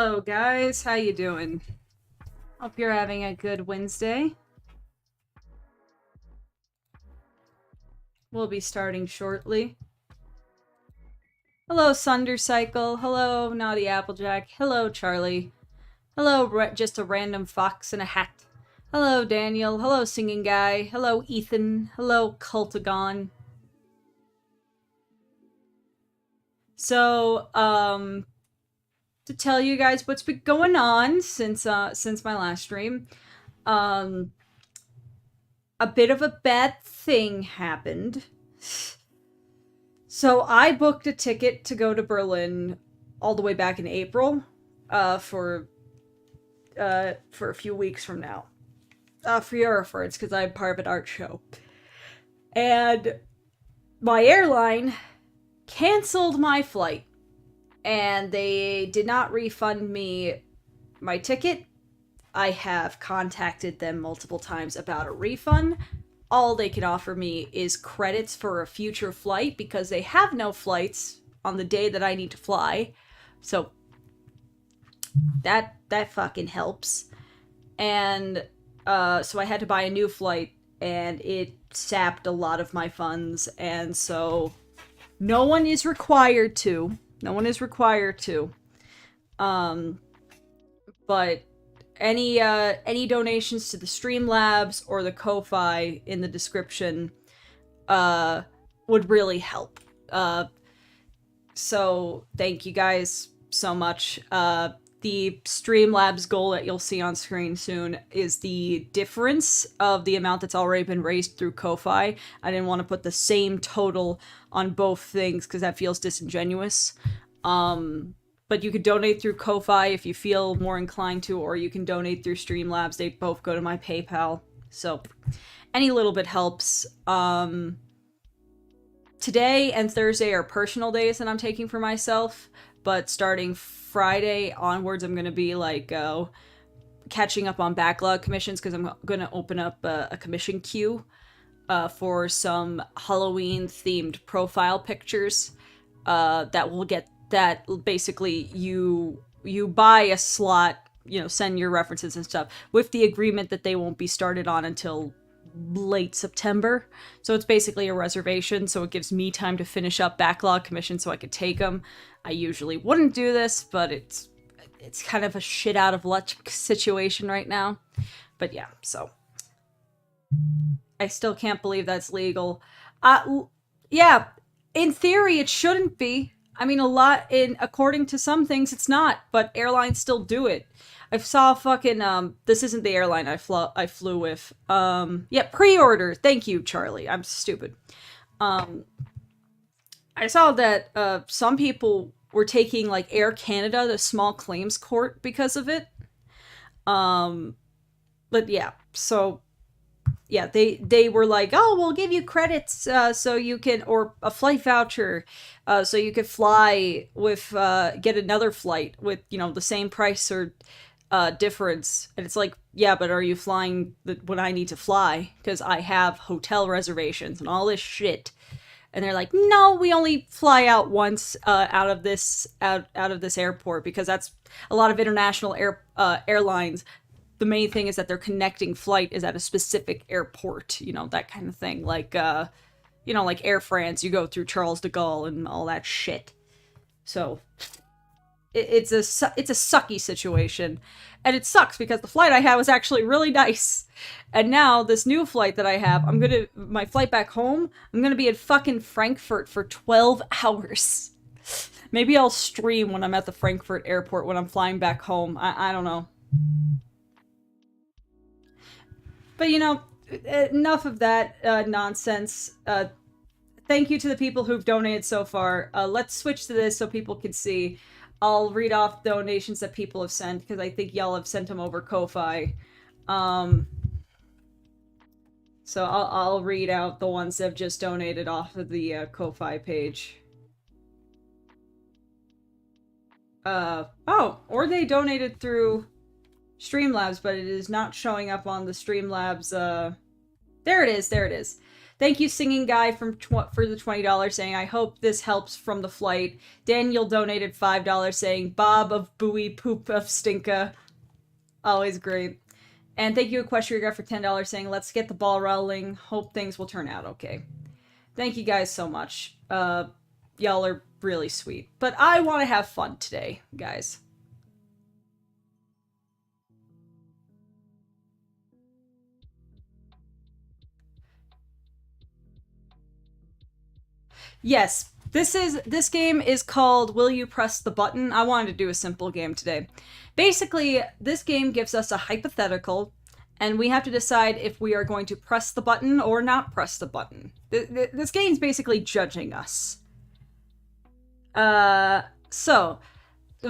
Hello guys, how you doing? Hope you're having a good Wednesday. We'll be starting shortly. Hello Sundercycle, hello Naughty Applejack, hello Charlie, hello just a random fox in a hat, hello Daniel, hello Singing Guy, hello Ethan, hello Cultagon. So, to tell you guys what's been going on since my last stream, a bit of a bad thing happened. So I booked a ticket to go to Berlin all the way back in April, for a few weeks from now, for your reference, because I'm part of an art show, and my airline canceled my flight, and they did not refund me my ticket. I have contacted them multiple times about a refund. All they can offer me is credits for a future flight because they have no flights on the day that I need to fly. So that fucking helps. And so I had to buy a new flight, and it sapped a lot of my funds, and so no one is required to. But any donations to the Streamlabs or the Ko-Fi in the description would really help. So thank you guys so much. The Streamlabs goal that you'll see on screen soon is the difference of the amount that's already been raised through Ko-Fi. I didn't want to put the same total on both things because that feels disingenuous. But you could donate through Ko-Fi if you feel more inclined to, or you can donate through Streamlabs. They both go to my PayPal. So any little bit helps. Today and Thursday are personal days that I'm taking for myself, but starting Friday onwards, I'm going to be like catching up on backlog commissions because I'm going to open up a commission queue for some Halloween-themed profile pictures that will get that basically you buy a slot, send your references and stuff with the agreement that they won't be started on until late September. So it's basically a reservation, so it gives me time to finish up backlog commissions so I could take them. I usually wouldn't do this, but it's kind of a shit out of luck situation right now. But yeah, so I still can't believe that's legal. Yeah, in theory it shouldn't be. I mean, according to some things, it's not, but airlines still do it. I saw fucking, this isn't the airline I flew with. Yeah, pre-order. Thank you, Charlie. I'm stupid. I saw that, some people were taking, like, Air Canada to small claims court because of it. But yeah, so yeah, they were like, oh, we'll give you credits so you can, or a flight voucher so you could fly with, get another flight with, the same price or difference. And it's like, yeah, but are you flying when I need to fly? Because I have hotel reservations and all this shit. And they're like, no, we only fly out once out of this airport because that's a lot of international airlines. The main thing is that their connecting flight is at a specific airport, that kind of thing. Like, like Air France, you go through Charles de Gaulle and all that shit. So it's a sucky situation. And it sucks because the flight I had was actually really nice. And now this new flight that I have, my flight back home, I'm gonna be in fucking Frankfurt for 12 hours. Maybe I'll stream when I'm at the Frankfurt airport when I'm flying back home. I don't know. But enough of that nonsense. Thank you to the people who've donated so far. Let's switch to this so people can see. I'll read off donations that people have sent because I think y'all have sent them over Ko-Fi. So I'll read out the ones that have just donated off of the Ko-Fi page. Or they donated through Streamlabs, but it is not showing up on the Streamlabs. There it is. Thank you, Singing Guy, for the $20 saying, I hope this helps from the flight. Daniel donated $5 saying, Bob of Buoy Poop of Stinka. Always great. And thank you, Equestria Guy, for $10 saying, let's get the ball rolling. Hope things will turn out okay. Thank you guys so much. Y'all are really sweet. But I want to have fun today, guys. Yes, this game is called Will You Press the Button? I wanted to do a simple game today. Basically, this game gives us a hypothetical, and we have to decide if we are going to press the button or not press the button. This game's basically judging us. So,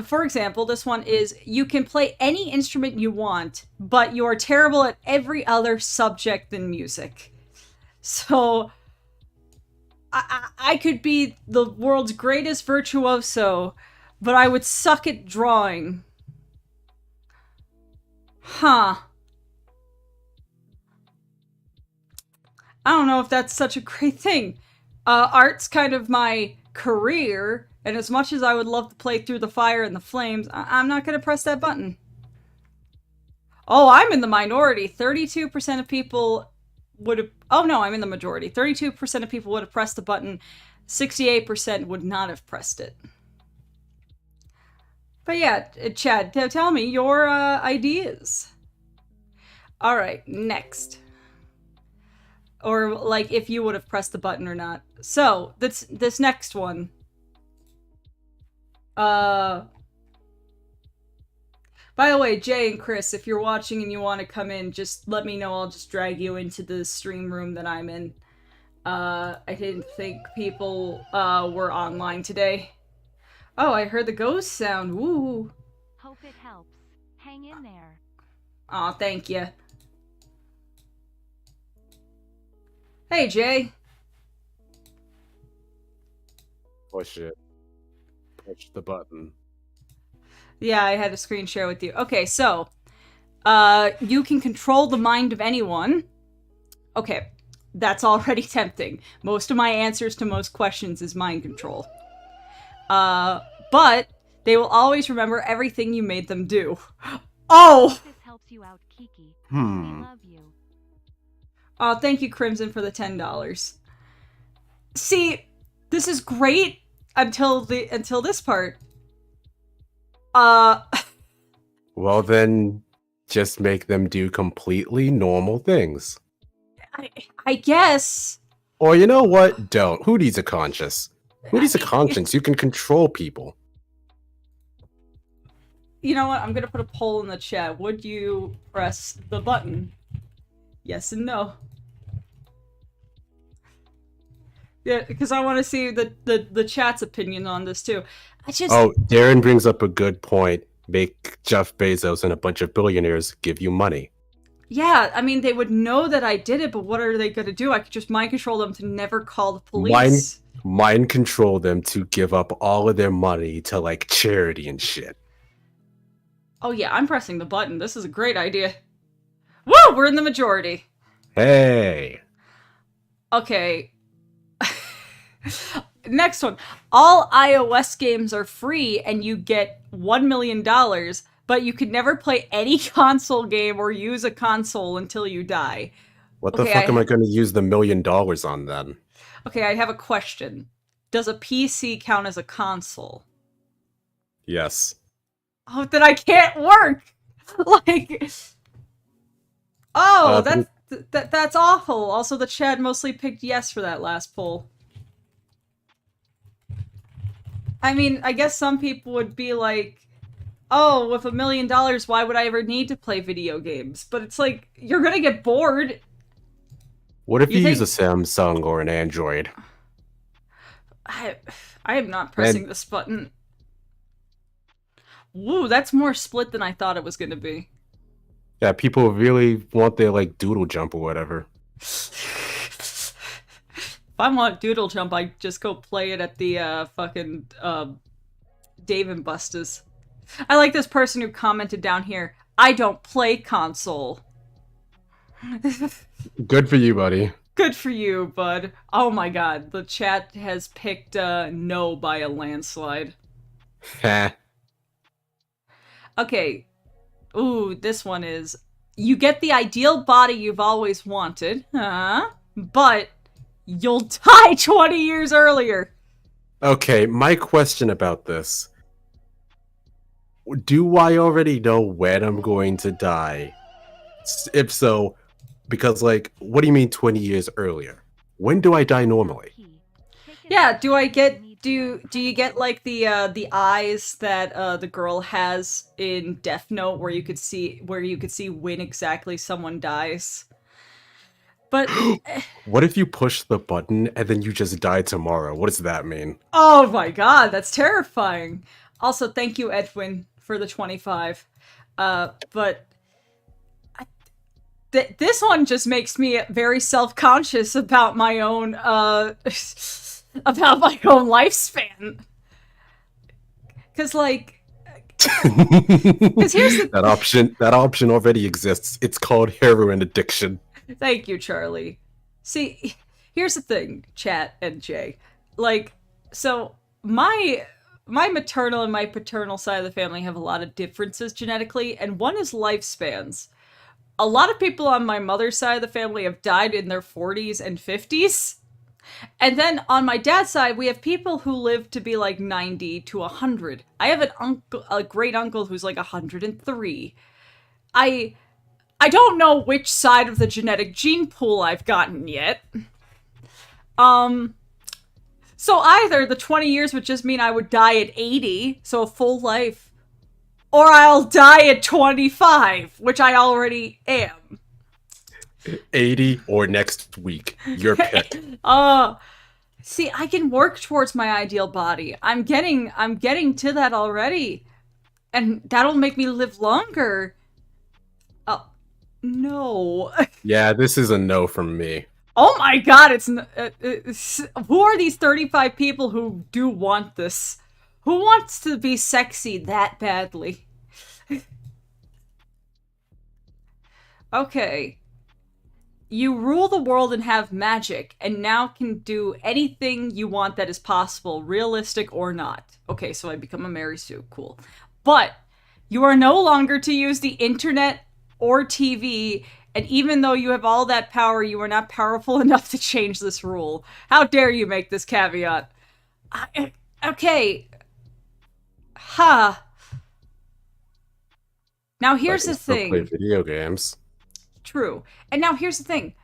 for example, this one is you can play any instrument you want, but you are terrible at every other subject than music. So, I could be the world's greatest virtuoso, but I would suck at drawing. Huh. I don't know if that's such a great thing. Art's kind of my career, and as much as I would love to play Through the Fire and the Flames, I'm not gonna press that button. Oh, I'm in the minority. 32% of people would have... Oh no, I'm in the majority. 32% of people would have pressed the button. 68% would not have pressed it. But yeah, Chad, tell me your ideas. Alright, next. Or, like, if you would have pressed the button or not. So, this next one. By the way, Jay and Chris, if you're watching and you want to come in, just let me know. I'll just drag you into the stream room that I'm in. I didn't think people were online today. Oh, I heard the ghost sound. Woo! Hope it helps. Hang in there. Aw, thank you. Hey, Jay. Push it. Push the button. Yeah, I had a screen share with you. Okay, so, you can control the mind of anyone. Okay, that's already tempting. Most of my answers to most questions is mind control. But they will always remember everything you made them do. Oh! This helps you out, Kiki. We love you. Oh, thank you, Crimson, for the $10. See, this is great until this part. Well, then, just make them do completely normal things. I guess. Or you know what? Don't. Who needs a conscience? Who needs a conscience? You can control people. You know what? I'm gonna put a poll in the chat. Would you press the button? Yes and no. Yeah, because I want to see the chat's opinion on this too. Oh, Darren brings up a good point. Make Jeff Bezos and a bunch of billionaires give you money. Yeah, I mean, they would know that I did it, but what are they gonna do? I could just mind control them to never call the police. Mind control them to give up all of their money to, like, charity and shit. Oh yeah, I'm pressing the button. This is a great idea. Woo! We're in the majority. Hey! Okay. Next one. All iOS games are free and you get $1 million, but you could never play any console game or use a console until you die. What the fuck am I going to use the $1 million on then? Okay, I have a question. Does a PC count as a console? Yes. Oh, then I can't work! Like... Oh, that's awful. Also, the chat mostly picked yes for that last poll. I mean, I guess some people would be like, oh, with $1 million, why would I ever need to play video games? But it's like, you're gonna get bored. What if you use a Samsung or an Android? I am not pressing this button. Woo, that's more split than I thought it was gonna be. Yeah, people really want their, like, doodle jump or whatever. If I want doodle jump, I just go play it at the, fucking, Dave & Buster's. I like this person who commented down here, I don't play console. Good for you, buddy. Good for you, bud. Oh my god, the chat has picked no by a landslide. Heh. Okay. Ooh, this one is you get the ideal body you've always wanted, huh? But you'll die 20 years earlier. Okay, my question about this. Do I already know when I'm going to die? If so, because, like, what do you mean 20 years earlier? When do I die normally? Key. Take it Yeah, back do I if get need do to. do you get like the eyes that the girl has in Death Note where you could see when exactly someone dies? But What if you push the button and then you just die tomorrow? What does that mean? oh my god, that's terrifying. Also, thank you, Edwin, for the 25. But this one just makes me very self-conscious about my own about my own lifespan. Cause like, cause here's the that option already exists. It's called heroin addiction. thank you, Charlie. See, here's the thing, chat and Jay. Like, so my maternal and my paternal side of the family have a lot of differences genetically, and one is lifespans. A lot of people on my mother's side of the family have died in their 40s and 50s. And then on my dad's side, we have people who live to be like 90 to 100. I have a great uncle who's like 103. I don't know which side of the genetic gene pool I've gotten yet. So either the 20 years would just mean I would die at 80, so a full life, or I'll die at 25, which I already am. 80 or next week. Your pick. See, I can work towards my ideal body. I'm getting to that already. And that'll make me live longer. Oh, no. Yeah, this is a no from me. Oh my god, who are these 35 people who do want this? Who wants to be sexy that badly? Okay. You rule the world and have magic, and now can do anything you want that is possible, realistic or not. Okay, so I become a Mary Sue, cool. But you are no longer to use the internet or TV, and even though you have all that power, you are not powerful enough to change this rule. How dare you make this caveat? Okay. Ha. Now here's I the can still play thing. video games. True. And now here's the thing.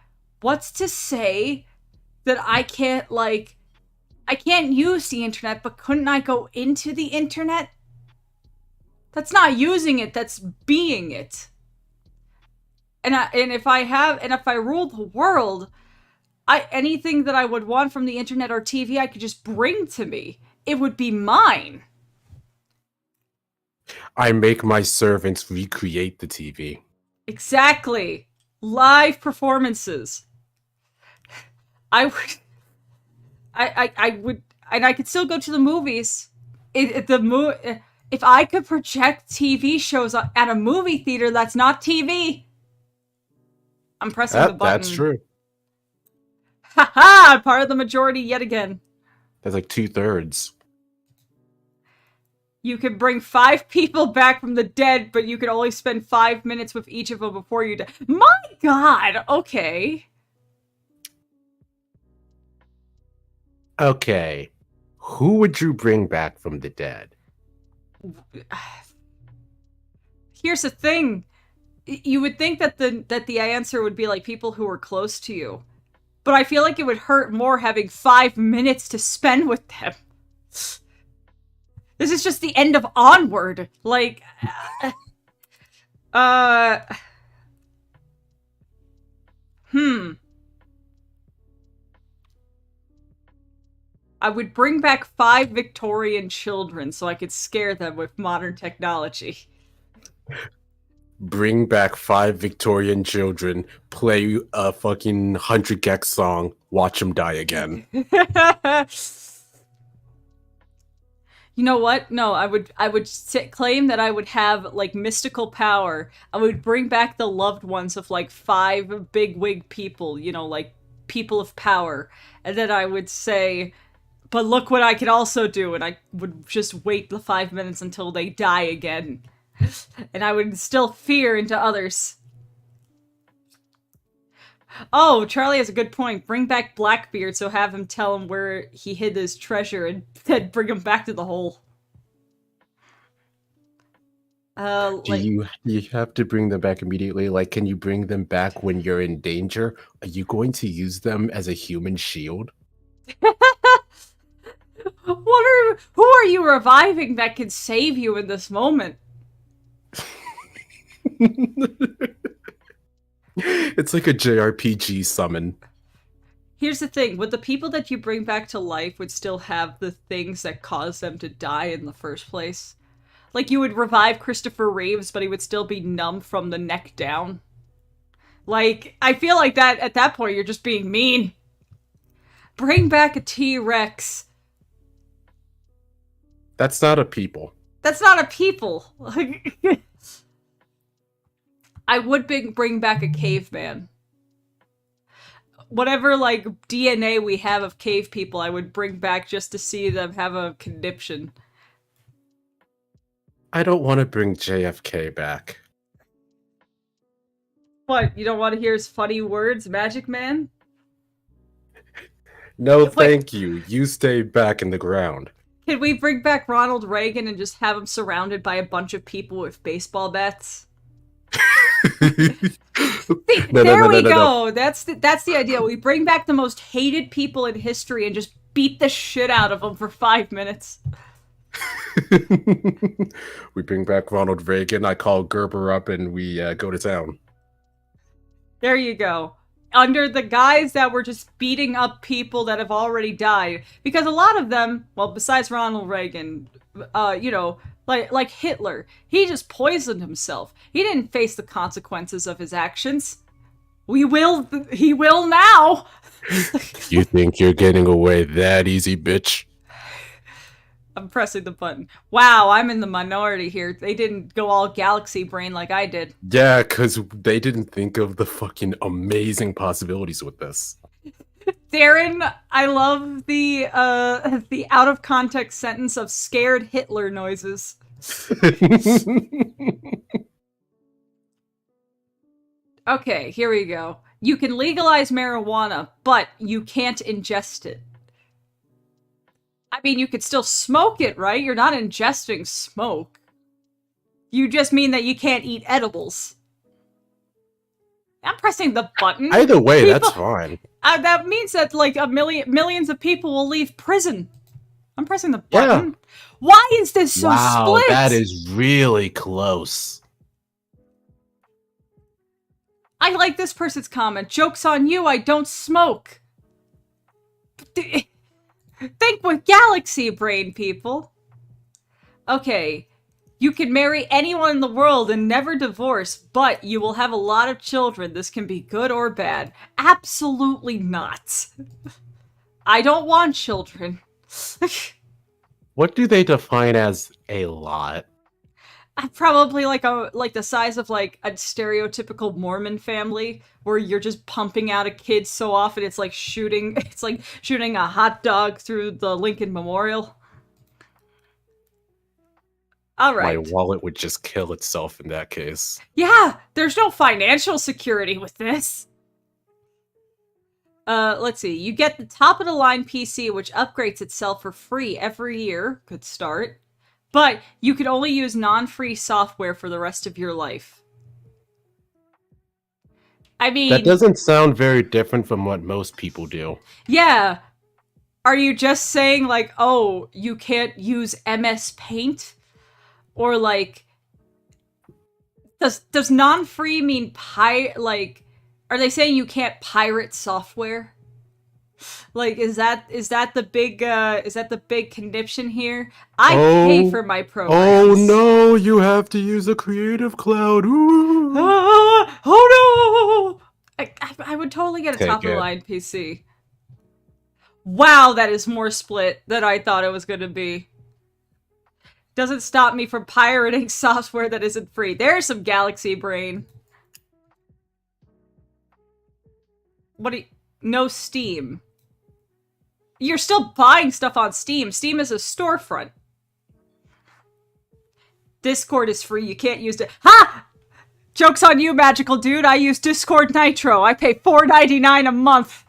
What's to say that I can't use the internet, but couldn't I go into the internet? That's not using it, that's being it. And if I ruled the world, anything that I would want from the internet or TV, I could just bring to me. It would be mine. I make my servants recreate the TV. Exactly. Live performances. I would, and I could still go to the movies. If I could project TV shows at a movie theater, that's not TV. I'm pressing the button. That's true. Haha! I'm part of the majority yet again. That's like 2/3. You can bring 5 people back from the dead, but you can only spend 5 minutes with each of them before you die. My god! Okay. Okay. Who would you bring back from the dead? Here's the thing. You would think that the answer would be like people who are close to you. But I feel like it would hurt more having 5 minutes to spend with them. This is just the end of Onward. Like, I would bring back 5 Victorian children so I could scare them with modern technology. Bring back 5 Victorian children, play a fucking 100 Gex song, watch them die again. You know what? No, I would claim that I would have like mystical power. I would bring back the loved ones of like 5 bigwig people, you know, like people of power. And then I would say, but look what I can also do. And I would just wait the 5 minutes until they die again. And I would instill fear into others. Oh, Charlie has a good point. Bring back Blackbeard, so have him tell him where he hid his treasure and then bring him back to the hole. Do you have to bring them back immediately? Like, can you bring them back when you're in danger? Are you going to use them as a human shield? Who are you reviving that can save you in this moment? It's like a JRPG summon. Here's the thing, would the people that you bring back to life would still have the things that caused them to die in the first place? Like, you would revive Christopher Reeves, but he would still be numb from the neck down. Like, I feel like that at that point you're just being mean. Bring back a T-Rex. That's not a people. That's not a people. I would bring back a caveman. Whatever, like, DNA we have of cave people, I would bring back just to see them have a conniption. I don't want to bring JFK back. What, you don't want to hear his funny words, Magic Man? No, Wait. thank you. You stay back in the ground. Can we bring back Ronald Reagan and just have him surrounded by a bunch of people with baseball bats? There we go. That's the idea. We bring back the most hated people in history and just beat the shit out of them for 5 minutes. We bring back Ronald Reagan. I call Gerber up and we go to town. There you go. Under the guise that we're just beating up people that have already died. Because a lot of them, well, besides Ronald Reagan, you know, like Hitler, he just poisoned himself. He didn't face the consequences of his actions. He will now! You think you're getting away that easy, bitch? I'm pressing the button. Wow, I'm in the minority here. They didn't go all galaxy brain like I did. Yeah, because they didn't think of the fucking amazing possibilities with this. Darren, I love the out of context sentence of scared Hitler noises. Okay, here we go. You can legalize marijuana, but you can't ingest it. I mean, you could still smoke it, right? You're not ingesting smoke. You just mean that you can't eat edibles. I'm pressing the button. Either way, that's fine. That means that, like, millions of people will leave prison. I'm pressing the button. Yeah. Why is this so split? That is really close. I like this person's comment. Joke's on you, I don't smoke. Think with galaxy brain, people. Okay. You can marry anyone in the world and never divorce, but you will have a lot of children. This can be good or bad. Absolutely not. I don't want children. What do they define as a lot? Probably like the size of like a stereotypical Mormon family where you're just pumping out a kid so often it's like shooting a hot dog through the Lincoln Memorial. All right. My wallet would just kill itself in that case. Yeah, there's no financial security with this. Let's see. You get the top of the line PC, which upgrades itself for free every year. Good start. But you can only use non-free software for the rest of your life. I mean... That doesn't sound very different from what most people do. Yeah. Are you just saying, like, oh, you can't use MS Paint? Or, like... Does non-free mean like... Are they saying you can't pirate software? Like, is that the big condition here? I pay for my programs. Oh no, you have to use a Creative Cloud. Ooh. Oh no! I would totally get a top of the line PC. Wow, that is more split than I thought it was gonna be. Doesn't stop me from pirating software that isn't free. There's some galaxy brain. What do you... no Steam. You're still buying stuff on Steam. Steam is a storefront. Discord is free. You can't use it. Ha! Joke's on you, magical dude. I use Discord Nitro. I pay $4.99 a month.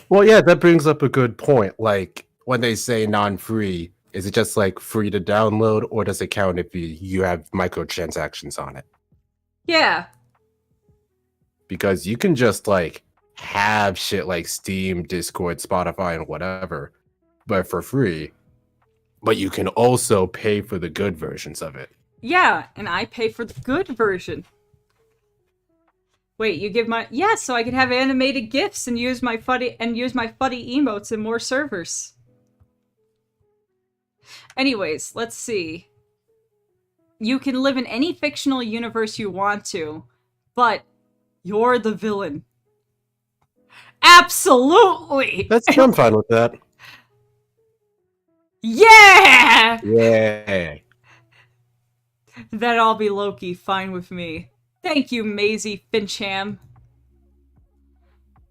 Well, yeah, that brings up a good point. Like, when they say non-free, is it just like free to download, or does it count if you have microtransactions on it? Yeah. Because you can just like have shit like Steam, Discord, Spotify, and whatever, but for free. But you can also pay for the good versions of it. Yeah, and I pay for the good version. Wait, you give my so I can have animated GIFs and use my funny emotes in more servers. Anyways, let's see. You can live in any fictional universe you want to, but you're the villain. Absolutely! I'm fine with that. Yeah! Yeah. That'd all be Loki, fine with me. Thank you, Maisie Fincham.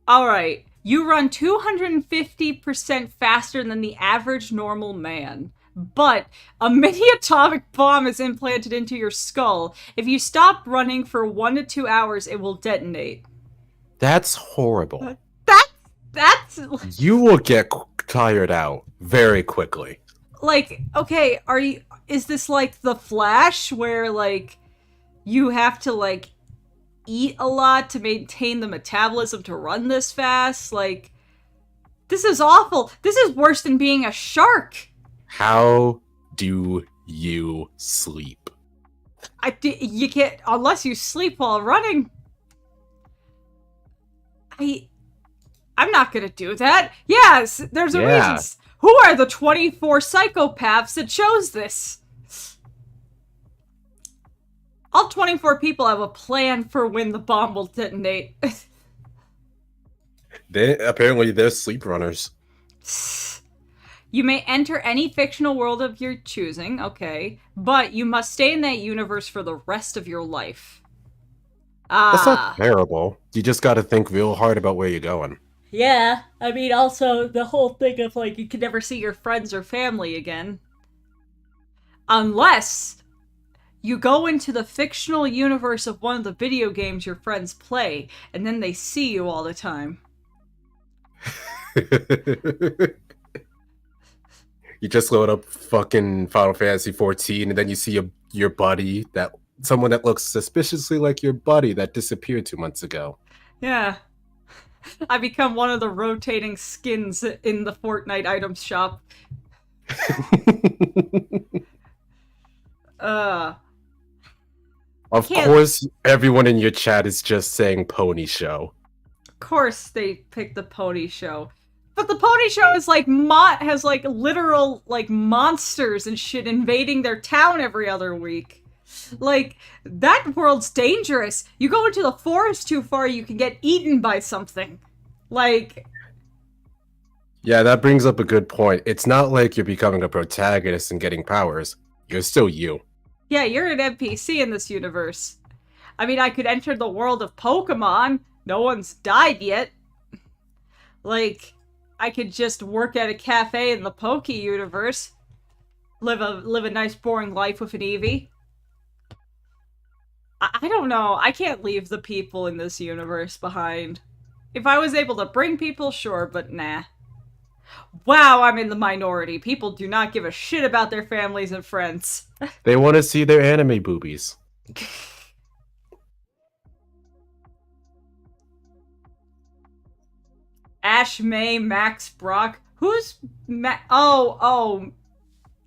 Alright, you run 250% faster than the average normal man. But a mini atomic bomb is implanted into your skull. If you stop running for 1 to 2 hours, it will detonate. That's horrible. That's... You will get tired out very quickly. Like, okay, is this like The Flash, where, like, you have to, like, eat a lot to maintain the metabolism to run this fast? Like, this is awful. This is worse than being a shark. How do you sleep? You can't, unless you sleep while running. I'm not gonna do that. Yes, there's a reason. Who are the 24 psychopaths that chose this? All 24 people have a plan for when the bomb will detonate. Apparently they're sleep runners. You may enter any fictional world of your choosing, okay, but you must stay in that universe for the rest of your life. That's not terrible. You just gotta think real hard about where you're going. Yeah, I mean, also, the whole thing of, like, you can never see your friends or family again. Unless you go into the fictional universe of one of the video games your friends play, and then they see you all the time. You just load up fucking Final Fantasy 14, and then you see your buddy, someone that looks suspiciously like your buddy that disappeared 2 months ago. Yeah. I become one of the rotating skins in the Fortnite items shop. Of course, everyone in your chat is just saying Pony Show. Of course they picked the Pony Show. But the Pony Show is like, has like literal, like, monsters and shit invading their town every other week. Like, that world's dangerous. You go into the forest too far, you can get eaten by something. Like... Yeah, that brings up a good point. It's not like you're becoming a protagonist and getting powers. You're still you. Yeah, you're an NPC in this universe. I mean, I could enter the world of Pokemon. No one's died yet. Like, I could just work at a cafe in the Poke universe. Live a nice boring life with an Eevee. I don't know. I can't leave the people in this universe behind. If I was able to bring people, sure, but nah. Wow, I'm in the minority. People do not give a shit about their families and friends. They want to see their anime boobies. Ash, May, Max, Brock. Who's Oh,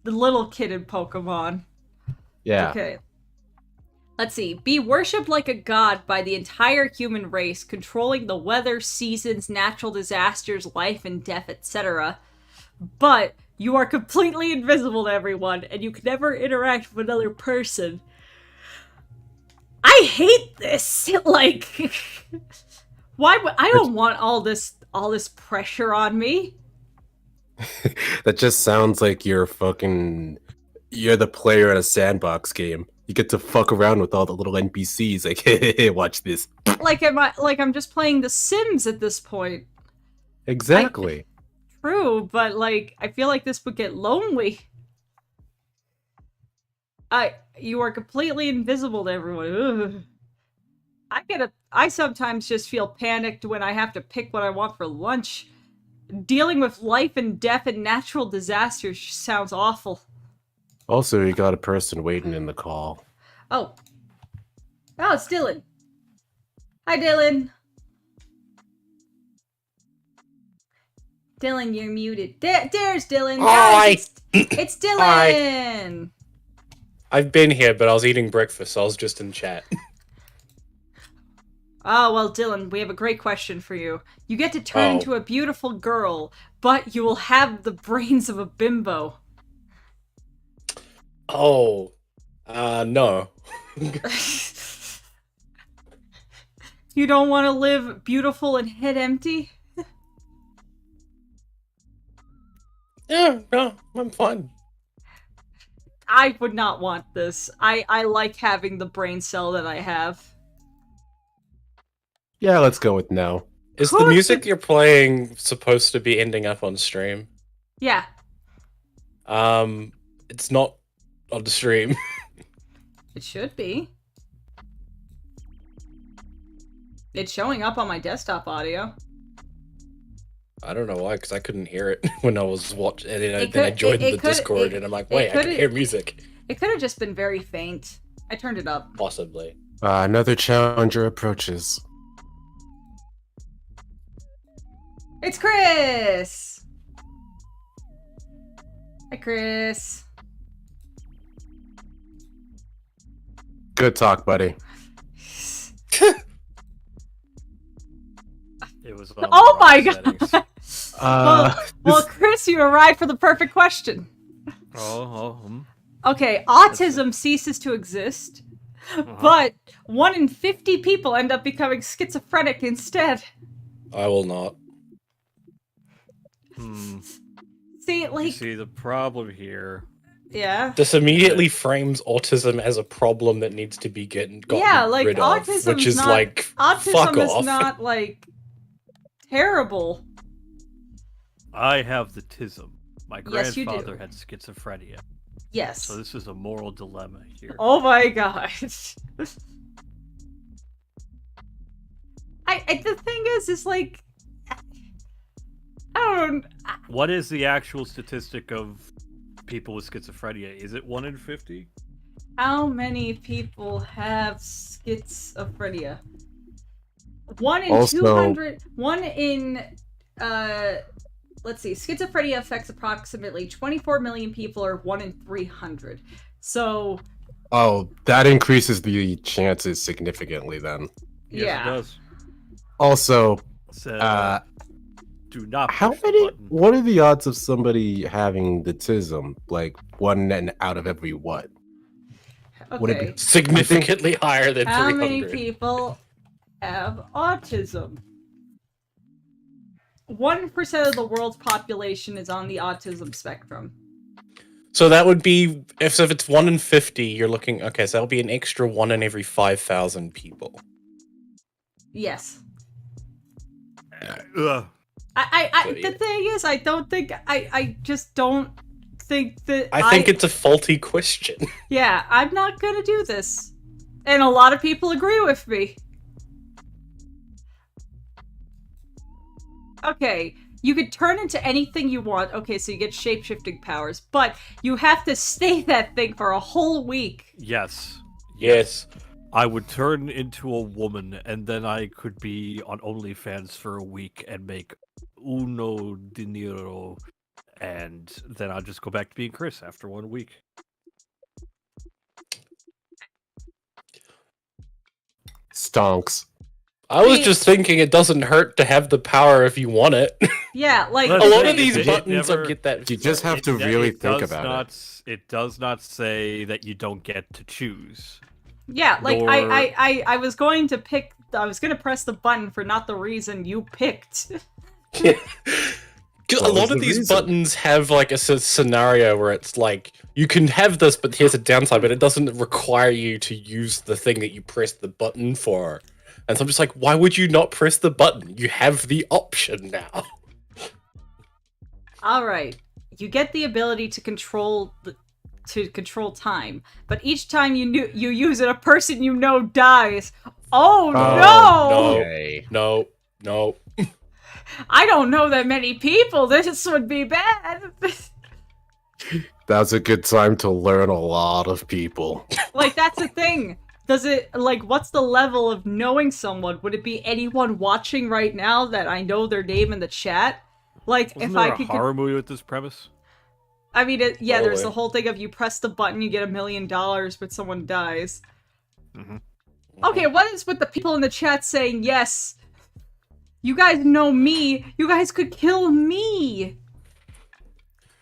the little kid in Pokemon. Yeah. Okay. Let's see. Be worshipped like a god by the entire human race, controlling the weather, seasons, natural disasters, life and death, etc. But you are completely invisible to everyone, and you can never interact with another person. I hate this. Like, why would I don't want all this pressure on me. That just sounds like you're the player in a sandbox game. You get to fuck around with all the little NPCs, like, hey, watch this. Like I'm just playing The Sims at this point. Exactly. True, but like I feel like this would get lonely. You are completely invisible to everyone. Ugh. I sometimes just feel panicked when I have to pick what I want for lunch. Dealing with life and death and natural disasters sounds awful. Also, you got a person waiting in the call. Oh. Oh, it's Dylan. Hi, Dylan. Dylan, you're muted. There's Dylan. Hi. Guys, it's Dylan. I've been here, but I was eating breakfast, so I was just in chat. Oh, well, Dylan, we have a great question for you. You get to turn into a beautiful girl, but you will have the brains of a bimbo. Oh. No. You don't want to live beautiful and head empty? Yeah, no, I'm fine. I would not want this. I like having the brain cell that I have. Yeah, let's go with no. Is Who the is music the- you're playing supposed to be ending up on stream? Yeah. It's not on the stream. It should be. It's showing up on my desktop audio. I don't know why, because I couldn't hear it when I was watching, and then, It I could- joined it the could- Discord, it- and I'm like, it wait, I can could- hear music. It could have just been very faint. I turned it up. Possibly. Another challenger approaches. It's Chris! Hi, Chris. Good talk, buddy. It was. Oh my god! Well, Chris, you arrived for the perfect question. Okay, autism ceases to exist, but 1 in 50 people end up becoming schizophrenic instead. I will not. See, You like, see, the problem here. yeah. This immediately frames autism as a problem that needs to be gotten Yeah, like, rid of, autism's which is not- like, fuck Autism is off. not, like, terrible. I have the tism. My Yes, you do. grandfather had schizophrenia, Yes. so this is a moral dilemma here. Oh my god. The thing is like, I don't. What is the actual statistic of people with schizophrenia? Is it 1 in 50? How many people have schizophrenia? 1 in Also- 200. 1 in. Let's see. Schizophrenia affects approximately 24 million people, or 1 in 300. So. Oh, that increases the chances significantly then. Yes, Yeah. it does. Also, So, do not how push the many? button. What are the odds of somebody having the tism? Like 1 and out of every what? Would it be- Okay. Significantly higher than How 300. many people have autism? 1% of the world's population is on the autism spectrum. So that would be, if it's 1 in 50, you're looking, okay, so that'll be an extra 1 in every 5,000 people. Yes. Ugh. So, The yeah. thing is, I don't think, I just don't think that I think it's a faulty question. Yeah, I'm not gonna do this. And a lot of people agree with me. Okay, you could turn into anything you want. Okay, so you get shape-shifting powers, but you have to stay that thing for a whole week. Yes. Yes. I would turn into a woman, and then I could be on OnlyFans for a week and make uno dinero, and then I'll just go back to being Chris after 1 week. Stonks. I was See- just thinking it doesn't hurt to have the power if you want it. Yeah, like Well, A lot It- of these it buttons never- get that. You just have to It- really it think does about not, it. It does not say that you don't get to choose. yeah, like Nor- I was going to pick. I was gonna press the button for not the reason you picked. A What was lot of the these reason? buttons have like a scenario where it's like you can have this, but here's a downside, but it doesn't require you to use the thing that you press the button for. And so I'm just like, why would you not press the button? You have the option now. All right. You get the ability to control time, but each time you use it, a person you know dies. Oh no! Okay. No. I don't know that many people. This would be bad. That's a good time to learn a lot of people. Like, that's the thing. Does it, like, what's the level of knowing someone? Would it be anyone watching right now that I know their name in the chat? Like, Wasn't if there I a could. horror movie with this premise? I mean, yeah, there's the Totally. whole thing of you press the button, you get $1 million, but someone dies. Mhm. Okay, what is with the people in the chat saying yes? You guys know me. You guys could kill me.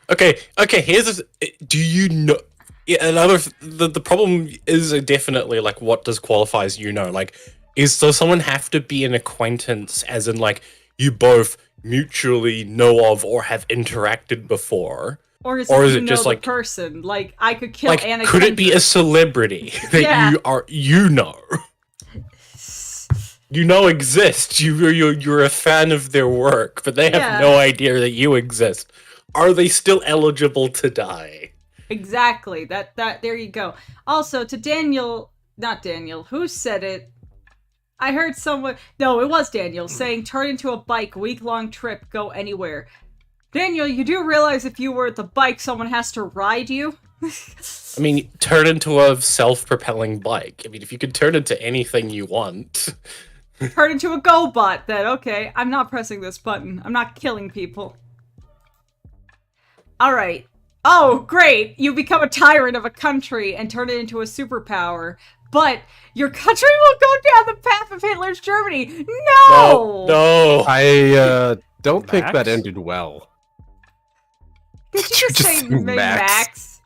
Okay. Here's do you know? Yeah, the problem is definitely like what does qualify as like does someone have to be an acquaintance, as in like you both mutually know of or have interacted before, Or is Or it, is you it know just the like- person? Like, I could kill like Anna could it be a Kendrick. celebrity that Yeah. you know exist? You're a fan of their work, but they have Yeah. no idea that you exist. Are they still eligible to die? Exactly. That there you go. Also, to Daniel, not Daniel, who said it? I heard someone. No, it was Daniel saying, "Turn into a bike, week-long trip, go anywhere." Daniel, you do realize if you were the bike, someone has to ride you? I mean, turn into a self-propelling bike. I mean, if you could turn into anything you want. Turn into a GoBot, then. Okay, I'm not pressing this button. I'm not killing people. Alright. Oh, great! You become a tyrant of a country and turn it into a superpower. But your country will go down the path of Hitler's Germany! No! No. I don't think that Max? ended well. Did you just say Max? Max?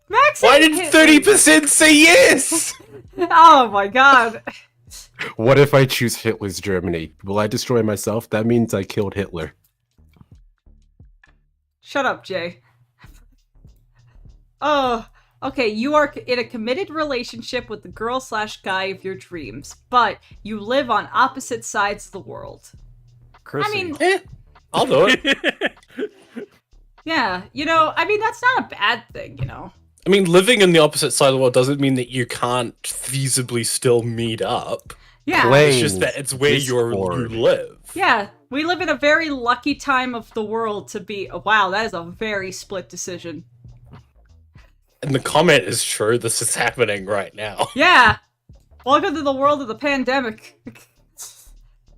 Max Why and did Hitler. 30% say yes? Oh my god. What if I choose Hitler's Germany? Will I destroy myself? That means I killed Hitler. Shut up, Jay. Oh, okay, you are in a committed relationship with the girl/guy of your dreams, but you live on opposite sides of the world. Chrissy. I mean, I'll do it. yeah, I mean, that's not a bad thing, I mean, living on the opposite side of the world doesn't mean that you can't feasibly still meet up. Yeah, Play- It's just that it's where you Discord. live. yeah, we live in a very lucky time of the world to be. Wow, that is a very split decision. And the comment is true. This is happening right now. Yeah! Welcome to the world of the pandemic.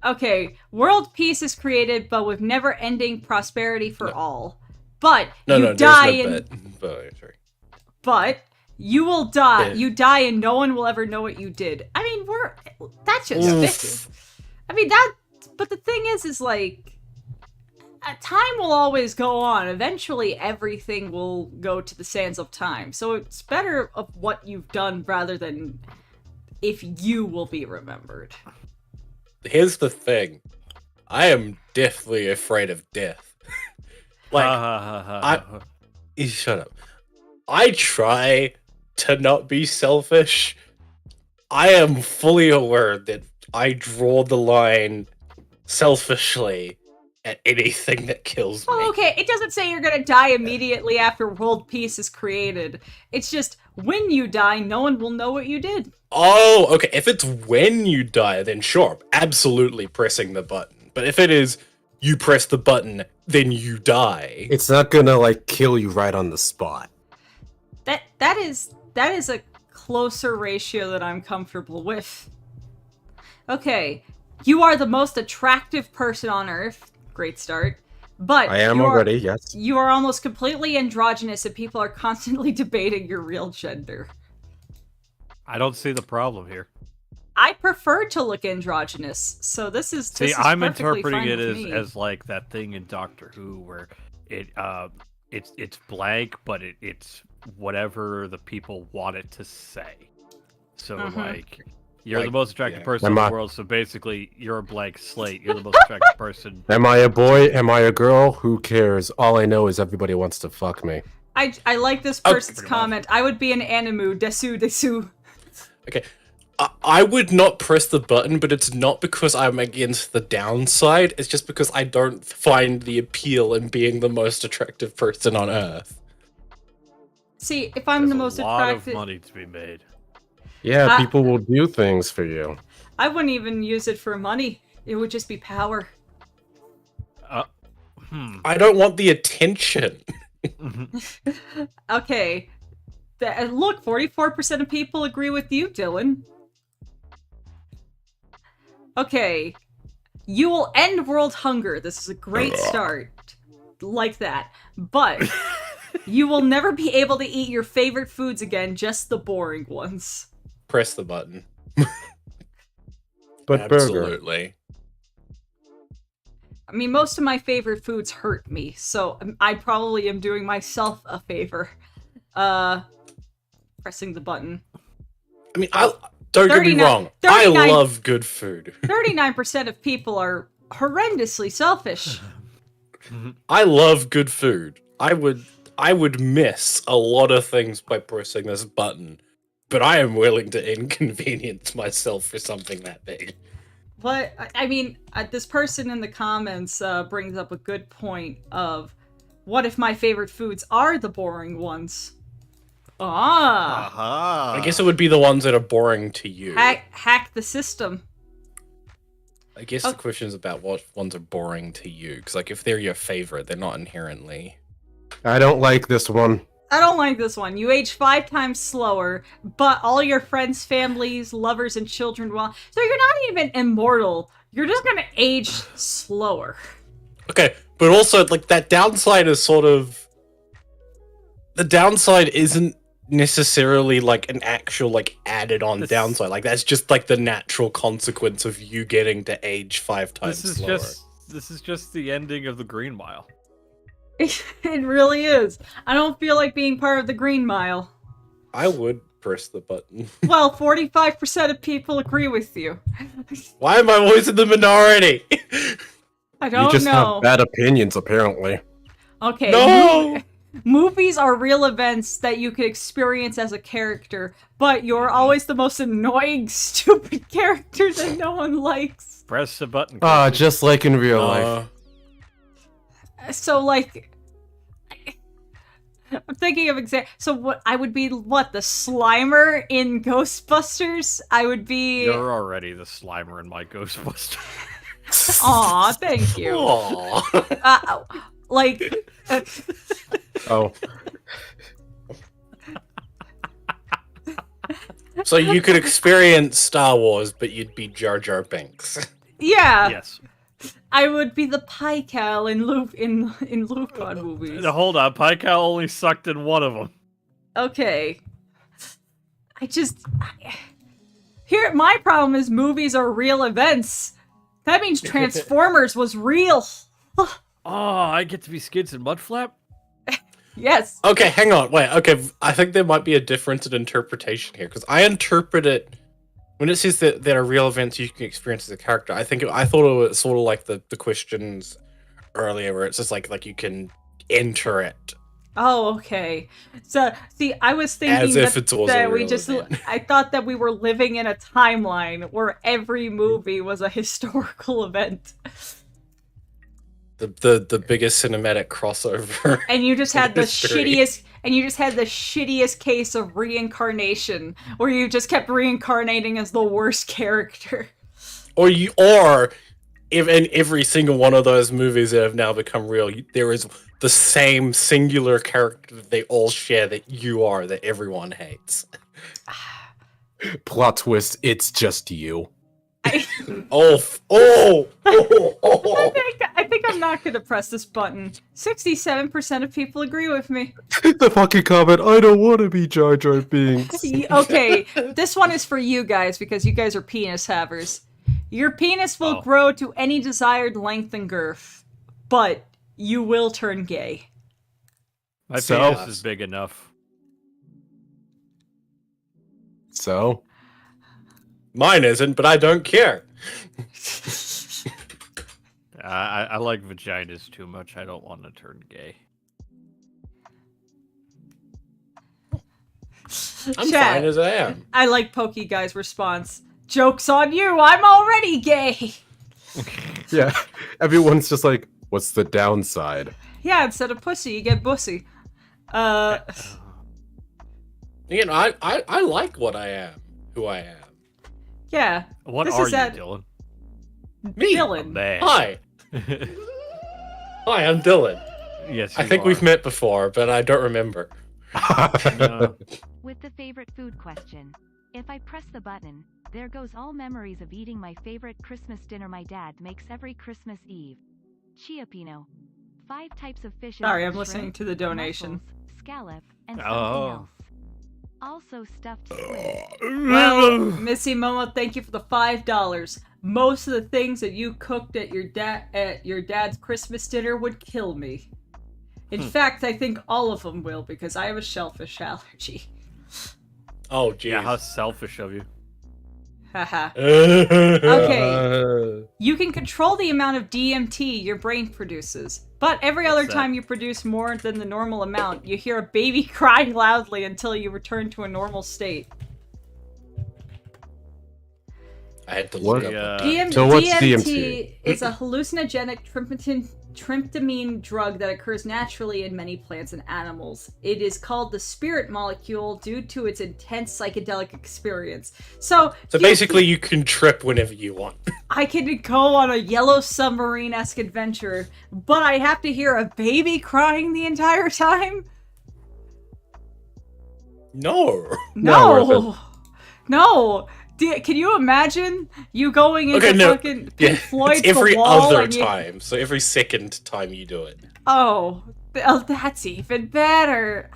Okay, world peace is created, but with never-ending prosperity for all. But you die in... Sorry. But you will die. Yeah. You die and no one will ever know what you did. I mean, that's just Oof. I mean, but the thing is like, time will always go on. Eventually, everything will go to the sands of time. So it's better of what you've done rather than if you will be remembered. Here's the thing. I am deathly afraid of death. Shut up. I try to not be selfish. I am fully aware that I draw the line selfishly at anything that kills me. Oh, okay. It doesn't say you're gonna die immediately after world peace is created. It's just when you die, no one will know what you did. Oh, okay. If it's when you die, then sure, absolutely pressing the button. But if it is you press the button, then you die. It's not gonna like kill you right on the spot. That is a closer ratio that I'm comfortable with. Okay, you are the most attractive person on Earth. Great start. But I am you are- already, yes. You are almost completely androgynous and people are constantly debating your real gender. I don't see the problem here. I prefer to look androgynous, so this is See, is I'm perfectly interpreting fine it with as, me. as like that thing in Doctor Who where it's blank, but it's whatever the people want it to say. So Mhm. like you're the Like, most attractive yeah. person Am in I- the world, so basically you're a blank slate. You're the most attractive person. Am I a boy? Am I a girl? Who cares? All I know is everybody wants to fuck me. I like this Oh, person's pretty much. comment. I would be an animu, desu desu. I would not press the button, but it's not because I'm against the downside. It's just because I don't find the appeal in being the most attractive person on Earth. See, if I'm There's the most a lot attractive, of money to be made. Yeah, Ah. people will do things for you. I wouldn't even use it for money. It would just be power. I don't want the attention. Okay. Look, 44% of people agree with you, Dylan. Okay. You will end world hunger. This is a great start. Like that. But you will never be able to eat your favorite foods again, just the boring ones. Press the button. But burger. Absolutely. I mean, most of my favorite foods hurt me, so I probably am doing myself a favor. Pressing the button. I mean, don't get me 39 wrong. 39 I love good food. 39% of people are horrendously selfish. I love good food. I would miss a lot of things by pressing this button, but I am willing to inconvenience myself for something that big. But, I mean, this person in the comments brings up a good point of, what if my favorite foods are the boring ones? Ah! Aha. I guess it would be the ones that are boring to you. Hack the system. I guess the question is about what ones are boring to you, because like if they're your favorite, they're not inherently. I don't like this one. I don't like this one. You age 5 times slower, but all your friends, families, lovers, and children will. So you're not even immortal. You're just gonna age slower. Okay, but also like that downside is sort of. The downside isn't necessarily like an actual like added on This- downside. Like that's just like the natural consequence of you getting to age 5 times This is slower. this is just the ending of the Green Mile. It really is. I don't feel like being part of the Green Mile. I would press the button. Well, 45% of people agree with you. Why am I always in the minority? I You don't just know. have bad opinions, apparently. Okay. No! Movies are real events that you could experience as a character, but you're always the most annoying, stupid character that no one likes. Press the button. Ah, Chrissy. just like in real life. So, like, I'm thinking of so what I would be? What, the Slimer in Ghostbusters? I would be. You're already the Slimer in my Ghostbuster. Aw, thank you. Aw. Like, Oh, So you could experience Star Wars, but you'd be Jar Jar Binks. yeah, Yes. I would be the Pycal in Lupin movies. Now, hold on. Pycal only sucked in one of them. Okay. Here, my problem is movies are real events. That means Transformers was real. Oh, I get to be Skids and Mudflap? Yes. Okay, hang on. Wait, okay. I think there might be a difference in interpretation here, because I interpret it when it says that there are real events you can experience as a character. I thought it was sort of like the questions earlier, where it's just like you can enter it Oh, okay. So, see, I was thinking as if it was a that we real just. event. I thought that we were living in a timeline where every movie was a historical event, The biggest cinematic crossover. and you just had the History. shittiest case of reincarnation, where you just kept reincarnating as the worst character. or if in every single one of those movies that have now become real, there is the same singular character that they all share that you are, that everyone hates. plot twist, it's just you. Oh. I think I'm not gonna press this button. 67% of people agree with me. The fucking comment, I don't want to be Jar Jar Binks. Okay, this one is for you guys because you guys are penis havers. Your penis will Oh. grow to any desired length and girth, but you will turn gay. My So- penis is big enough. So, Mine isn't, but I don't care. I like vaginas too much. I don't want to turn gay. I'm Chat. fine as I am. I like Pokey Guy's response. Joke's on you, I'm already gay! Yeah, everyone's just like, what's the downside? Yeah, instead of pussy, you get bussy. You know, I like what I am, who I am. Yeah. What This are is you, that- Dylan? Me. A Dylan. man. Hi. Hi, I'm Dylan. Yes, I you think we've are. met before, but I don't remember. No. With the favorite food question. If I press the button, there goes all memories of eating my favorite Christmas dinner my dad makes every Christmas Eve. Chiapino. 5 types of fish. Sorry, I'm listening to the donation. Scallop, and something Oh. else. Also stuffed squid. Well, Missy Momo, thank you for the $5. Most of the things that you cooked at your dad's Christmas dinner would kill me. In fact, I think all of them will because I have a shellfish allergy. Oh, geez. Yeah, how selfish of you. Haha. Okay. You can control the amount of DMT your brain produces, but every What's other that? time you produce more than the normal amount, you hear a baby crying loudly until you return to a normal state. I had to What? look up. So what's DMT DMT? is a hallucinogenic tryptamine drug that occurs naturally in many plants and animals. It is called the spirit molecule due to its intense psychedelic experience. So Basically, you can trip whenever you want. I can go on a Yellow Submarine-esque adventure, but I have to hear a baby crying the entire time? No. Not worth No! No! Can you imagine you going into Okay, no. fucking Pink Floyd's It's every The Wall other and you... time. So every second time you do it. Oh, that's even better.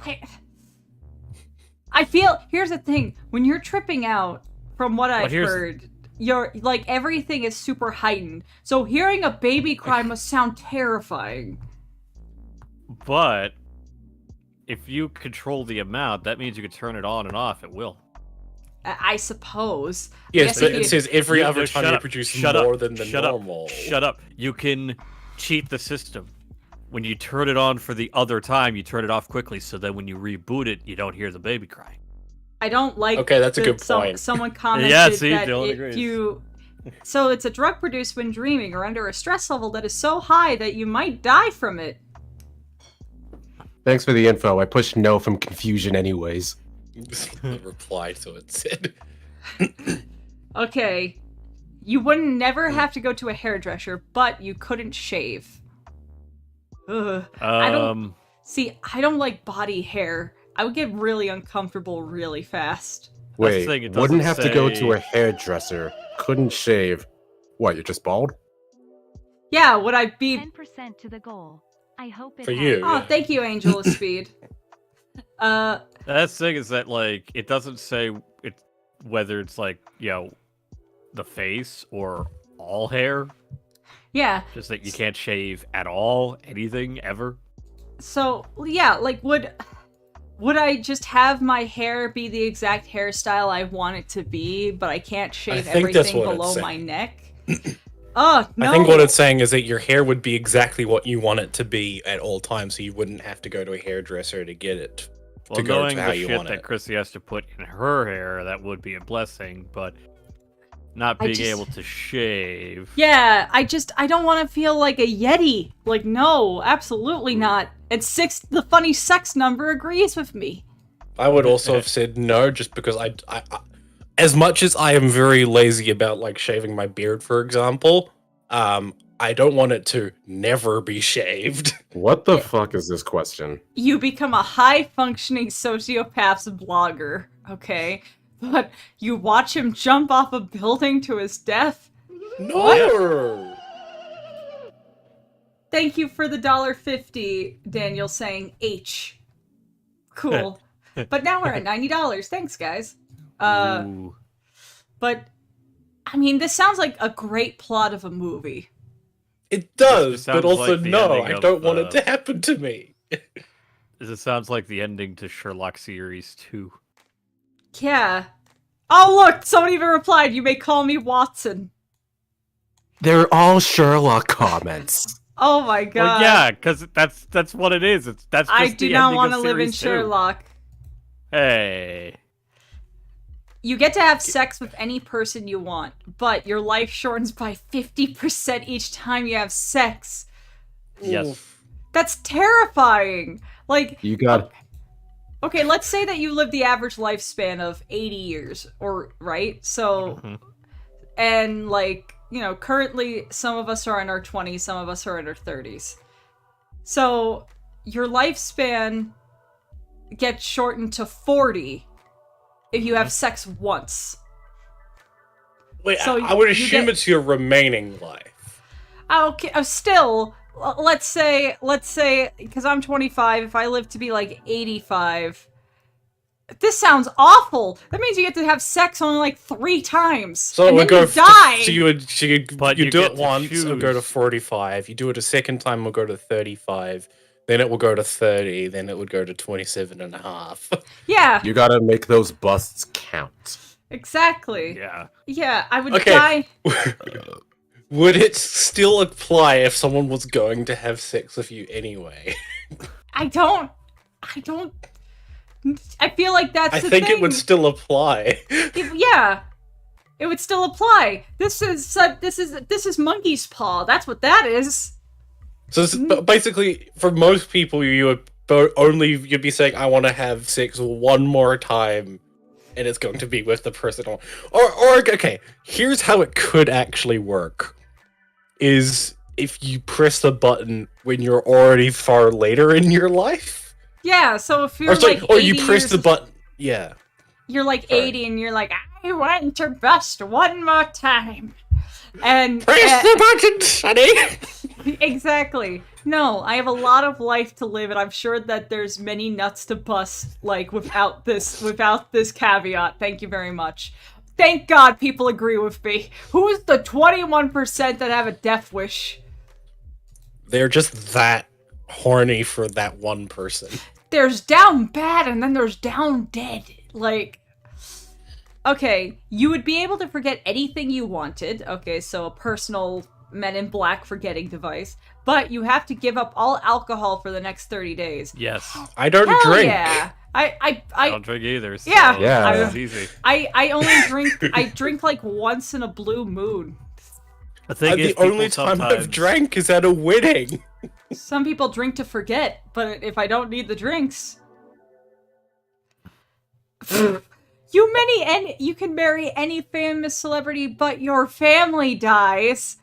I feel... Here's the thing. When you're tripping out, from what I've here's- heard, you're like everything is super heightened. So hearing a baby cry must sound terrifying. But if you control the amount, that means you can turn it on and off at will. I suppose. Yes, Yes, but you it can- says every No, other no, time shut you up, produce shut more up, than the shut normal. Up, shut up. You can cheat the system. When you turn it on for the other time, you turn it off quickly, so that when you reboot it, you don't hear the baby crying. I don't like. Okay, that's a that good point. Someone commented Yeah, see, that Dylan if agrees. you. So it's a drug produced when dreaming or under a stress level that is so high that you might die from it. Thanks for the info. I pushed no from confusion anyways. The reply to it said. Okay, you wouldn't never have to go to a hairdresser, but you couldn't shave. Ugh. I don't see. I don't like body hair. I would get really uncomfortable really fast. the Wait, thing, it wouldn't doesn't have to go to say- a hairdresser. Couldn't shave. What, you're just bald? Yeah, would I be? 10% to the goal. I hope it For helps. you. Oh, thank you, Angel of Speed. That's the thing is that like it doesn't say it whether it's like the face or all hair. Yeah. Just that you can't shave at all, anything ever. So yeah, like would I just have my hair be the exact hairstyle I want it to be, but I can't shave think that's everything what it's below saying. my neck? Oh no! I think what it's saying is that your hair would be exactly what you want it to be at all times, so you wouldn't have to go to a hairdresser to get it Well, to go knowing to how the you shit want that it. Chrissy has to put in her hair, that would be a blessing. But not I being just- able to shave. Yeah, I don't want to feel like a yeti. Like no, absolutely not. And the funny sex number agrees with me. I would also have said no, just because I as much as I am very lazy about like shaving my beard, for example, I don't want it to never be shaved. What the fuck is this question? You become a high-functioning sociopath's blogger, okay? But you watch him jump off a building to his death. No. Thank you for the $1.50, Daniel saying H. Cool. But now we're at $90. Thanks, guys. Ooh. But, I mean, this sounds like a great plot of a movie. It does, This but sounds also like the no, ending I of, don't want it to happen to me. It sounds like the ending to Sherlock series 2. Yeah. Oh, look! Somebody even replied, you may call me Watson. They're all Sherlock comments. Oh my god. Well, yeah, because that's what it is. That's just I do the not ending want to of live in series 2. Sherlock. Hey, you get to have sex with any person you want, but your life shortens by 50% each time you have sex. Yes. That's terrifying. Like, You got okay, let's say that you live the average lifespan of 80 years, or right? So, Mhm. and like, currently some of us are in our 20s, some of us are in our 30s. So, your lifespan gets shortened to 40 if you have sex once. Wait, So I would you assume get- it's your remaining life. Okay, still, let's say, because I'm 25, if I live to be like 85, this sounds awful. That means you get to have sex only like 3 times, So and it would then go. you die. So you But you you do get it to once, it'll go to choose. 45. You do it a second time, it'll go to 35. Then it will go to 30. Then it would go to 27 and a half. Yeah, you gotta make those busts count. exactly. Yeah. Yeah, I would Okay. die. Would it still apply if someone was going to have sex with you anyway? I don't. I feel like that's I the think thing. it would still apply. Yeah, it would still apply. This is monkey's paw. That's what that is. So basically, for most people, you would you'd be saying, "I want to have sex one more time," and it's going to be with the person. Or okay, here's how it could actually work: is if you press the button when you're already far later in your life, Yeah. So if you're or, sorry, like or 80 you press years the button. Yeah. You're like Sorry. 80 and you're like, I want to bust one more time. And Press the button, Sonny. exactly. No, I have a lot of life to live, and I'm sure that there's many nuts to bust, like without this caveat. Thank you very much. Thank God people agree with me. Who's the 21% that have a death wish? They're just that horny for that one person. There's down bad and then there's down dead. Like, okay, you would be able to forget anything you wanted. Okay, so a personal Men in Black forgetting device. But you have to give up all alcohol for the next 30 days. Yes. I don't Hell drink. yeah. I don't drink either. So Yeah. Yeah. It's easy. I only drink like once in a blue moon. The thing is, The only people time I've sometimes- drank is at a wedding. Some people drink to forget, but if I don't need the drinks. You can marry any famous celebrity, but your family dies.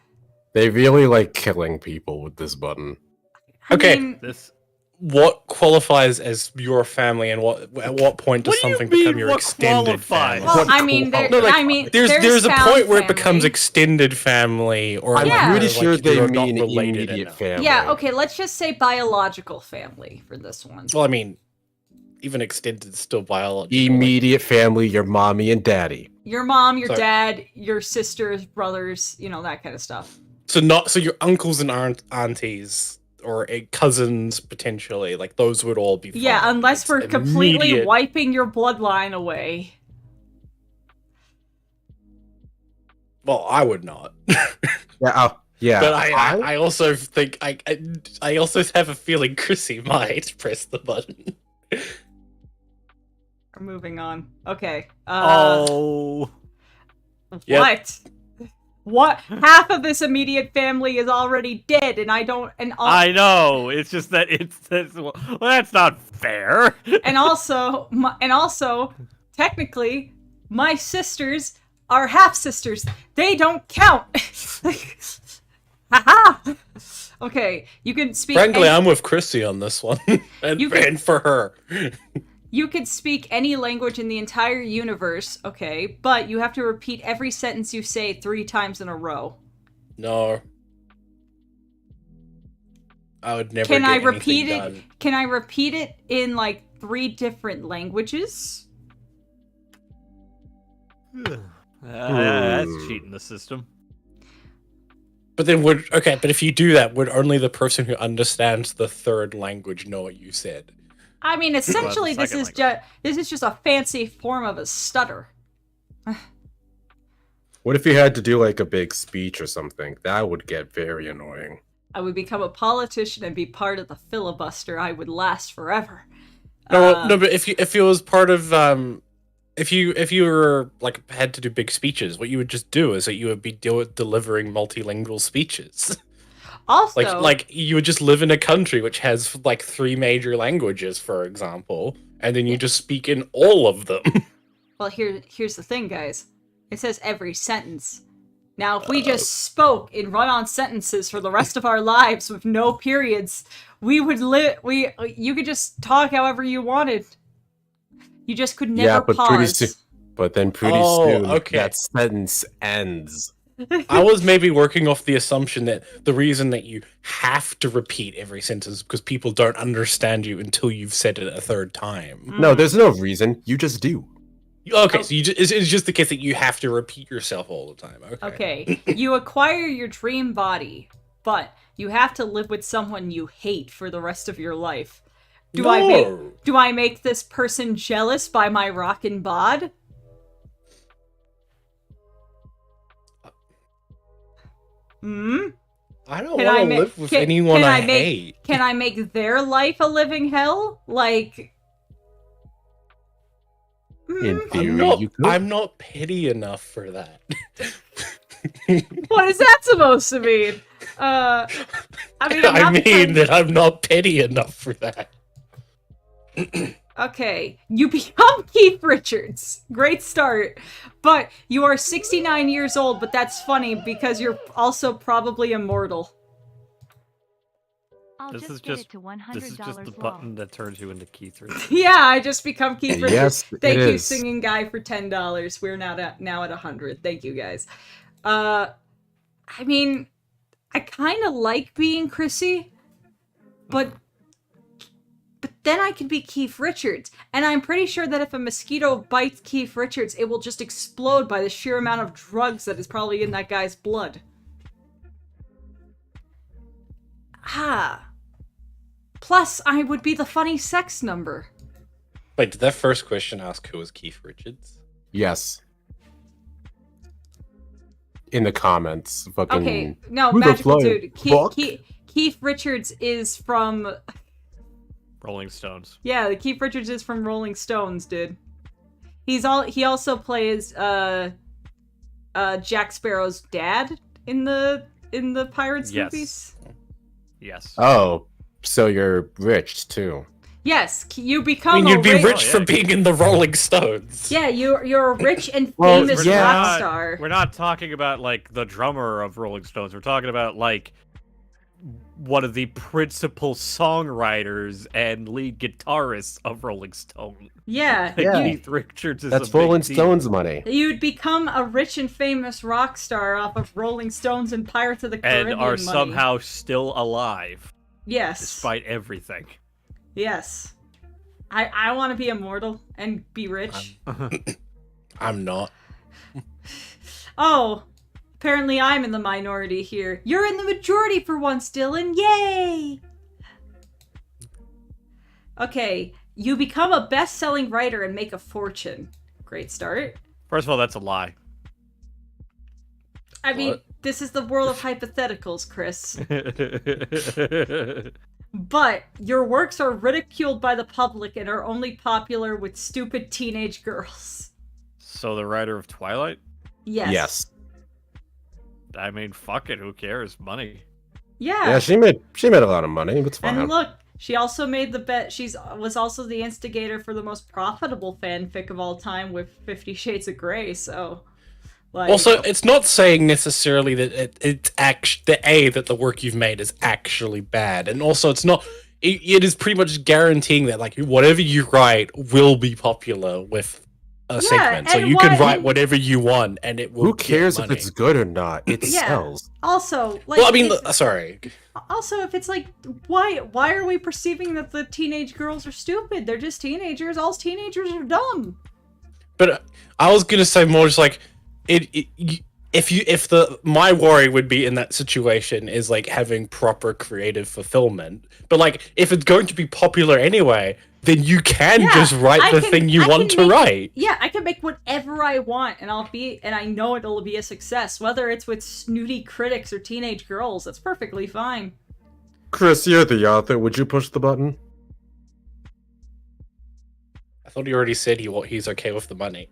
They really like killing people with this button. I Okay. mean, This. What qualifies as your family, and at what point does What do you something mean, become your what extended qualifies? family? well, What I mean, qual- there, No, like, I mean, There's a found point where it family. becomes extended family, or I'm Yeah. pretty like sure they you're not mean related immediate enough. family. Yeah, okay, let's just say biological family for this one. Well, I mean, even extended is still biological. Immediate family, your mommy and daddy. Your mom, your Sorry. dad, your sisters, brothers, that kind of stuff. So your uncles and aunties or cousins potentially, like those would all be. Yeah, fine. unless It's we're completely immediate- wiping your bloodline away. Well, I would not. Yeah, yeah. But I also think I also have a feeling Chrissy might press the button. We're moving on. Okay. Oh. Yep. What? What? Half of this immediate family is already dead, and I don't. I know. It's just that well, that's not fair. And also, technically, my sisters are half sisters. They don't count. Haha. Okay, you can speak. Frankly, I'm with Chrissy on this one, and, You can- and for her. You could speak any language in the entire universe, okay, but you have to repeat every sentence you say 3 times in a row. No, I would never. Can get I repeat anything it? done. Can I repeat it in like 3 different languages? That's cheating the system. But then but if you do that, would only the person who understands the third language know what you said? I mean, essentially, this second is just a fancy form of a stutter. What if you had to do like a big speech or something? That would get very annoying. I would become a politician and be part of the filibuster. I would last forever. No, but if it was part of if you were like had to do big speeches, what you would just do is that you would be delivering multilingual speeches. Also, Like you would just live in a country which has like 3 major languages, for example, and then you just speak in all of them. well, here's the thing, guys. It says every sentence. Now, if we just spoke in run-on sentences for the rest of our lives with no periods, we would you could just talk however you wanted. You just could never Yeah, but pretty pause. soon. But then pretty Oh, soon, okay. that sentence ends. I was maybe working off the assumption that the reason that you have to repeat every sentence is because people don't understand you until you've said it a third time. No, there's no reason. You just do. Okay, so it's just the case that you have to repeat yourself all the time. Okay, you acquire your dream body, but you have to live with someone you hate for the rest of your life. Do I make this person jealous by my rockin' bod? Hmm? I don't Can I want to ma- live with can- anyone can I I make- hate. Can I make their life a living hell? Like... In Hmm? theory, you could. I'm not petty enough for that. What is that supposed to mean? I mean, I'm I not mean trying- that I'm not petty enough for that. Okay, you become Keith Richards. Great start. But you are 69 years old, but that's funny because you're also probably immortal. I'll This just is get just it to $100 this is just the long. button that turns you into Keith Richards. Yeah, I just become Keith Richards. Yes, Thank it you, is. singing guy, for $10. We're now at 100. Thank you, guys. I mean, I kind of like being Chrissy, but then I could be Keith Richards, and I'm pretty sure that if a mosquito bites Keith Richards, it will just explode by the sheer amount of drugs that is probably in that guy's blood. Plus, I would be the funny sex number. Wait, did that first question ask who was Keith Richards? Yes. In the comments, fucking. Okay, no, Who the magical flying dude. fuck? Keith Richards is from... Rolling Stones. Yeah, Keith Richards is from Rolling Stones, dude. He also plays Jack Sparrow's dad in the Pirates Yes. movies. Yes. Oh, so you're rich too. Yes, you I become mean, you'd be rich. rich Oh, for yeah. being in the Rolling Stones. Yeah, you're a rich and Well, famous yeah. rock star. We're not talking about like the drummer of Rolling Stones. We're talking about like one of the principal songwriters and lead guitarists of Rolling Stone. Yeah, Yeah. Keith Richards is That's a big Rolling deal. Stones money. you'd become a rich and famous rock star off of Rolling Stones and Pirates of the Caribbean and are money. somehow still alive Yes. despite everything. Yes. I want to be immortal and be rich. I'm not. Oh, apparently I'm in the minority here. You're in the majority for once, Dylan. Yay! Okay, you become a best-selling writer and make a fortune. Great start. First of all, that's a lie. I mean, What? this is the world of hypotheticals, Chris. But your works are ridiculed by the public and are only popular with stupid teenage girls. So the writer of Twilight? Yes. Yes. I mean, fuck it. Who cares? Money. Yeah. Yeah, she made a lot of money. It's fine. And look, she also made the bet. Was also the instigator for the most profitable fanfic of all time with 50 Shades of Grey. So, like, Also, it's not saying necessarily that it's actually that the work you've made is actually bad, and also it's not. It is pretty much guaranteeing that like whatever you write will be popular with a segment. So and you can why- write whatever you want, and it will. Who get cares if money. it's good or not? It Yeah. sells. also, like, Well, I mean, it's- sorry. also if it's like, why are we perceiving that the teenage girls are stupid? They're just teenagers. All teenagers are dumb. But I was gonna say more just like my worry would be in that situation is like having proper creative fulfillment. But like if it's going to be popular anyway, then you can Yeah, just write I the can- thing you I want can to make- write. Yeah, I can make whatever I want, and I know it'll be a success. Whether it's with snooty critics or teenage girls, that's perfectly fine. Chris, you're the author. Would you push the button? I thought he already said he's okay with the money.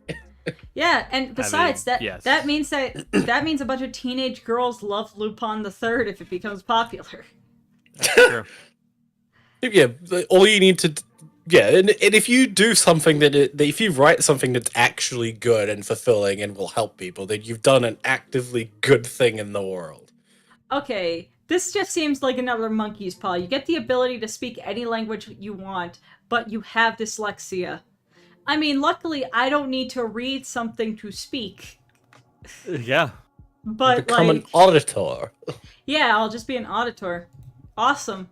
Yeah, and besides yes. that means that means a bunch of teenage girls love Lupin the Third if it becomes popular. True. Yeah, all you need to, and if you do something that if you write something that's actually good and fulfilling and will help people, then you've done an actively good thing in the world. Okay, this just seems like another monkey's paw. You get the ability to speak any language you want, but you have dyslexia. I mean, luckily, I don't need to read something to speak. Yeah. But, Become an like, auditor. yeah, I'll just be an auditor. Awesome.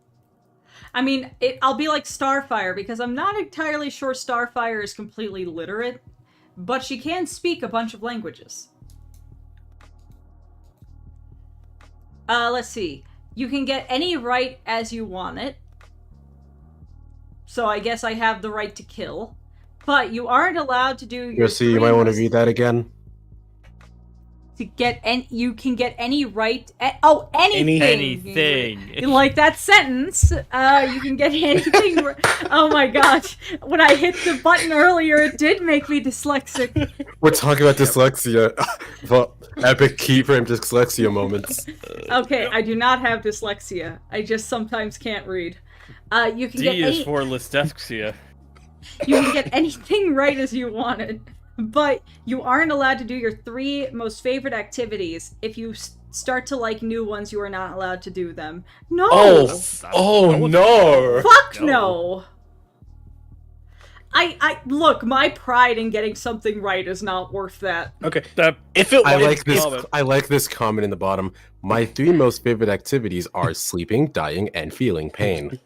I mean, I'll be like Starfire, because I'm not entirely sure Starfire is completely literate, but she can speak a bunch of languages. Let's see. You can get any right as you want it. So I guess I have the right to kill. But you aren't allowed to do your You might want to read that again. You can get any right anything. Anything. Like that sentence, you can get anything. Oh my gosh. When I hit the button earlier, it did make me dyslexic. We're talking about dyslexia. Well, epic keyframe dyslexia moments. Okay, I do not have dyslexia. I just sometimes can't read. You can D get is for dyslexia. You can get anything right as you wanted, but you aren't allowed to do your 3 most favorite activities. If you start to like new ones, you are not allowed to do them. No! No! Fuck no! I look, my pride in getting something right is not worth that. Okay, if it I like this comment in the bottom. My 3 most favorite activities are sleeping, dying, and feeling pain.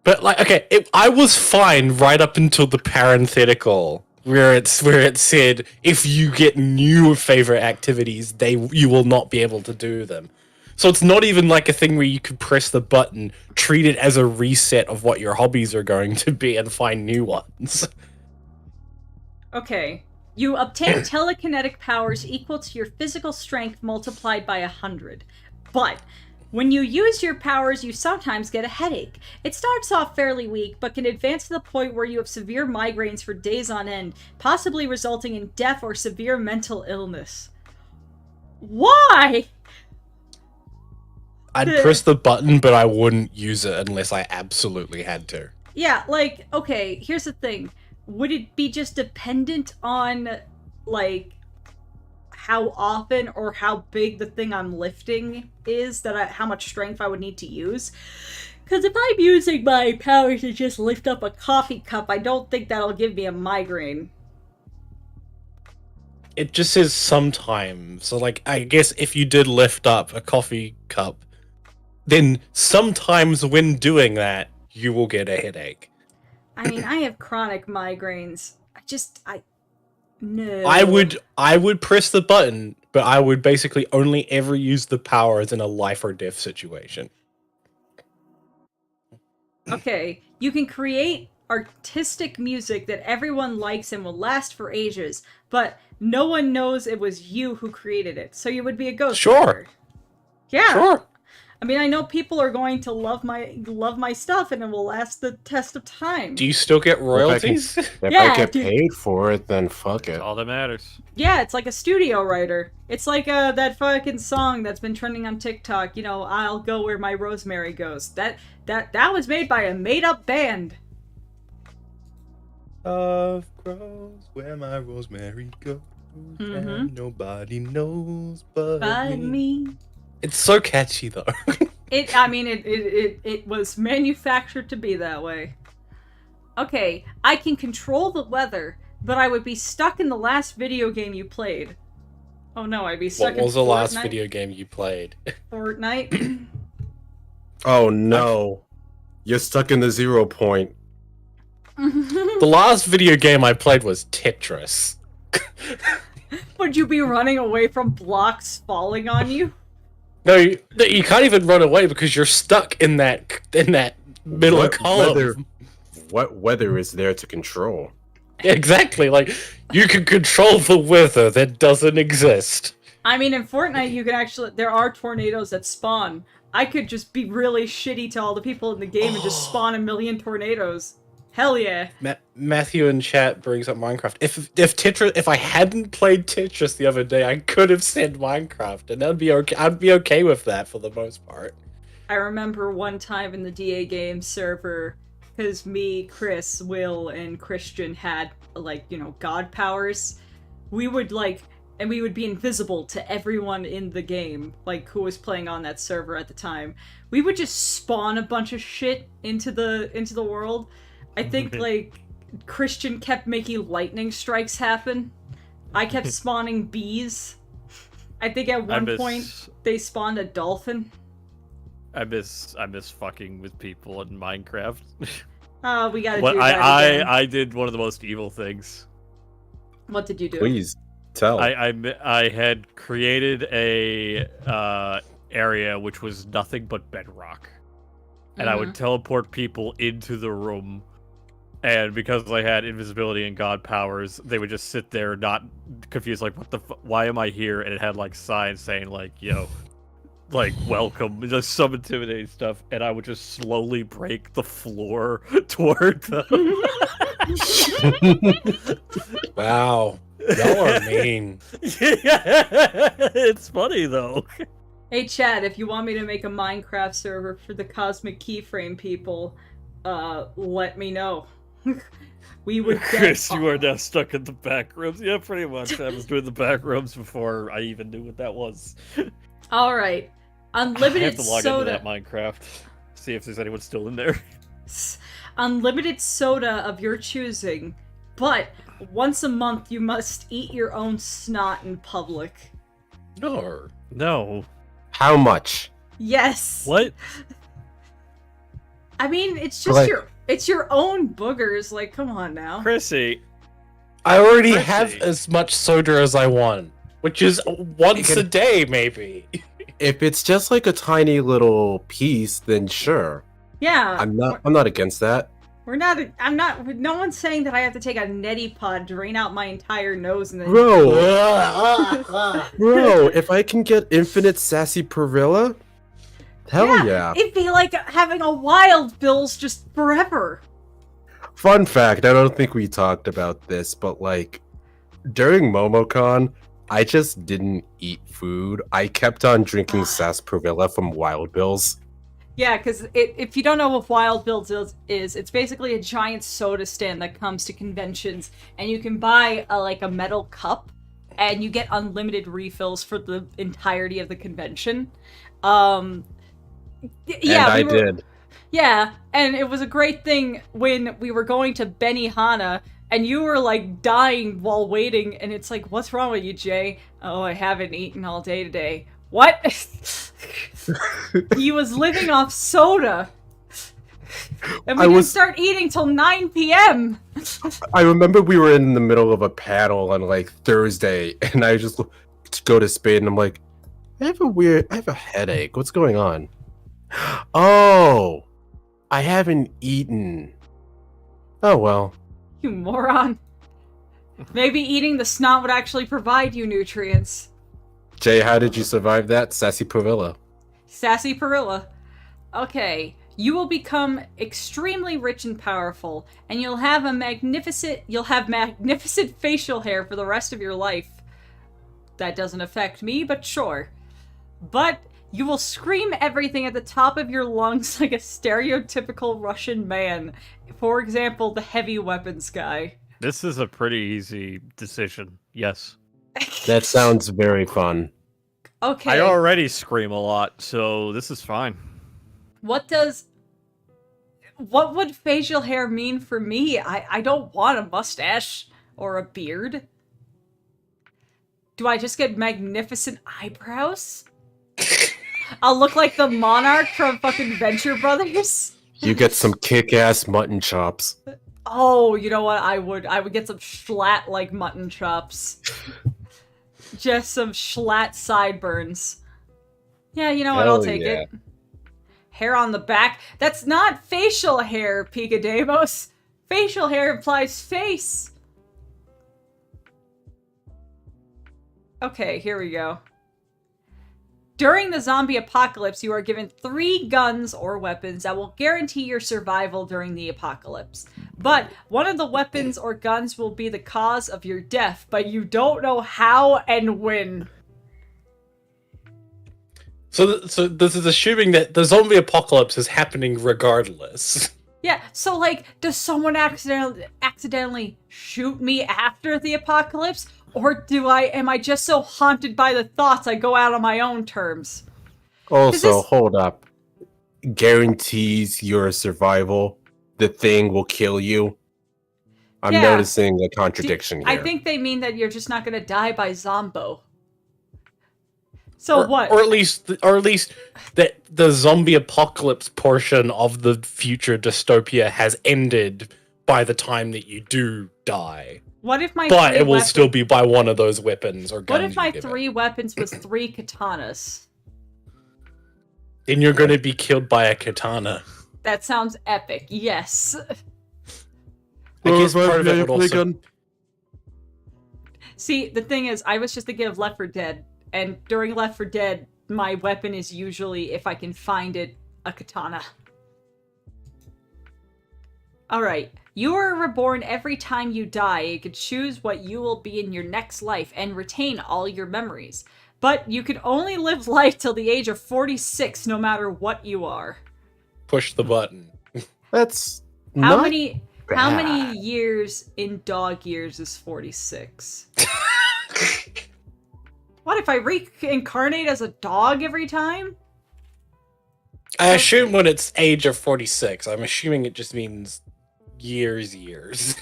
But like, okay, I was fine right up until the parenthetical where it said if you get new favorite activities, you will not be able to do them. So it's not even like a thing where you could press the button, treat it as a reset of what your hobbies are going to be, and find new ones. Okay. You obtain telekinetic powers equal to your physical strength multiplied by 100. But when you use your powers, you sometimes get a headache. It starts off fairly weak, but can advance to the point where you have severe migraines for days on end, possibly resulting in death or severe mental illness. Why? I'd press the button, but I wouldn't use it unless I absolutely had to. Yeah, like, okay, here's the thing. Would it be just dependent on, like, how often or how big the thing I'm lifting is, how much strength I would need to use? Because if I'm using my powers to just lift up a coffee cup, I don't think that'll give me a migraine. It just says sometimes. So, like, I guess if you did lift up a coffee cup, then sometimes when doing that, you will get a headache. I mean, I have chronic migraines. No. I would press the button, but I would basically only ever use the powers in a life or death situation. Okay, you can create artistic music that everyone likes and will last for ages, but no one knows it was you who created it, so you would be a ghost. Sure. Yeah. Sure. I mean, I know people are going to love my stuff, and it will last the test of time. Do you still get royalties? If Yeah, I get dude. paid for it, then fuck it. That's all that matters. Yeah, it's like a studio writer. It's like that fucking song that's been trending on TikTok. You know, I'll go where my rosemary goes. That was made by a made-up band. Love grows where my rosemary goes, and nobody knows but me. It's so catchy, though. It was manufactured to be that way. Okay, I can control the weather, but I would be stuck in the last video game you played. Oh no, I'd be stuck in What was the last Fortnite? video game you played? Fortnite? Oh no. You're stuck in the 0 point. The last video game I played was Tetris. Would you be running away from blocks falling on you? No, you can't even run away because you're stuck in that middle column. What weather is there to control? Exactly, like, you can control the weather that doesn't exist. I mean, in Fortnite, you can actually... There are tornadoes that spawn. I could just be really shitty to all the people in the game and just spawn a million tornadoes. Hell yeah. Matthew in chat brings up Minecraft. If I hadn't played Tetris the other day, I could have said Minecraft, and that'd be okay. I'd be okay with that for the most part. I remember one time in the DA game server, because me, Chris, Will, and Christian had, like, you know, god powers. We would, like, and we would be invisible to everyone in the game, like, who was playing on that server at the time. We would just spawn a bunch of shit into the world. I think, like, Christian kept making lightning strikes happen. I kept spawning bees. I think at one point they spawned a dolphin. I miss fucking with people in Minecraft. Oh, we gotta What do that again. I did one of the most evil things. What did you do? Please tell. I had created a area which was nothing but bedrock, and I would teleport people into the room. And because I had invisibility and god powers, they would just sit there, not confused, like, what the why am I here? And it had, like, signs saying, like, yo, like, welcome, just some intimidating stuff. And I would just slowly break the floor toward them. Wow, y'all are mean. It's funny, though. Hey, Chad, if you want me to make a Minecraft server for the Cosmic Keyframe people, let me know. We would get... Chris, you are now stuck in the back rooms. Yeah, pretty much. I was doing the back rooms before I even knew what that was. Alright. Unlimited I have to log into soda. that Minecraft. See if there's anyone still in there. Unlimited soda of your choosing, but once a month you must eat your own snot in public. No. No. How much? Yes. What? I mean, it's just Like- it's your own boogers. Like, come on now. Chrissy. I already Chrissy. have as much soda as I want, which is once a day, maybe. If it's just like a tiny little piece, then sure. Yeah. I'm not against that. We're not. I'm not. No one's saying that I have to take a neti pod, drain out my entire nose, and then. Bro, bro, if I can get infinite sassy Perilla, hell yeah. It'd be like having a Wild Bills just forever. Fun fact, I don't think we talked about this, but like during MomoCon, I just didn't eat food. I kept on drinking sarsaparilla from Wild Bills. Yeah, because if you don't know what Wild Bills is, it's basically a giant soda stand that comes to conventions, and you can buy a metal cup, and you get unlimited refills for the entirety of the convention. Yeah, And I did. Yeah, and it was a great thing when we were going to Benihana, and you were, like, dying while waiting, and it's like, what's wrong with you, Jay? Oh, I haven't eaten all day today. What? He was living off soda. And we didn't start eating till 9 p.m. I remember we were in the middle of a panel on like Thursday, and I just go to Spade, and I'm like, I have a headache. What's going on? Oh, I haven't eaten. Oh well. You moron. Maybe eating the snot would actually provide you nutrients. Jay, how did you survive that? Sassy Perilla. Sassy Perilla. Okay, you will become extremely rich and powerful, and you'll have magnificent facial hair for the rest of your life. That doesn't affect me, but sure. But you will scream everything at the top of your lungs like a stereotypical Russian man. For example, the heavy weapons guy. This is a pretty easy decision. Yes. That sounds very fun. Okay. I already scream a lot, so this is fine. What would facial hair mean for me? I don't want a mustache or a beard. Do I just get magnificent eyebrows? I'll look like the monarch from fucking Venture Brothers. You get some kick-ass mutton chops. Oh, you know what? I would get some schlatt like mutton chops. Just some schlatt sideburns. Yeah, you know what? I'll Hell take yeah. it. Hair on the back. That's not facial hair, Picademos. Facial hair implies face. Okay, here we go. During the zombie apocalypse, you are given 3 guns or weapons that will guarantee your survival during the apocalypse. But one of the weapons or guns will be the cause of your death, but you don't know how and when. So this is assuming that the zombie apocalypse is happening regardless. Yeah, so like, does someone accidentally shoot me after the apocalypse? Or am I just so haunted by the thoughts I go out on my own terms? Also, hold up. Guarantees your survival. The thing will kill you. I'm Yeah. noticing a contradiction I here. think they mean that you're just not gonna die by Zombo. So what? Or at least that the zombie apocalypse portion of the future dystopia has ended by the time that you do die. What if my But 3 it will weapons- still be by one of those weapons or guns. What if my you give it. 3 weapons was 3 katanas? Then you're gonna be killed by a katana. That sounds epic. Yes. I guess part of it would also. See, the thing is, I was just thinking of Left 4 Dead, and during Left 4 Dead, my weapon is usually, if I can find it, a katana. Alright. You are reborn every time you die. You can choose what you will be in your next life and retain all your memories. But you can only live life till the age of 46, no matter what you are. Push the button. That's How not many bad. years in dog years is 46? What if I reincarnate as a dog every time? I assume when it's age of 46, I'm assuming it just means years.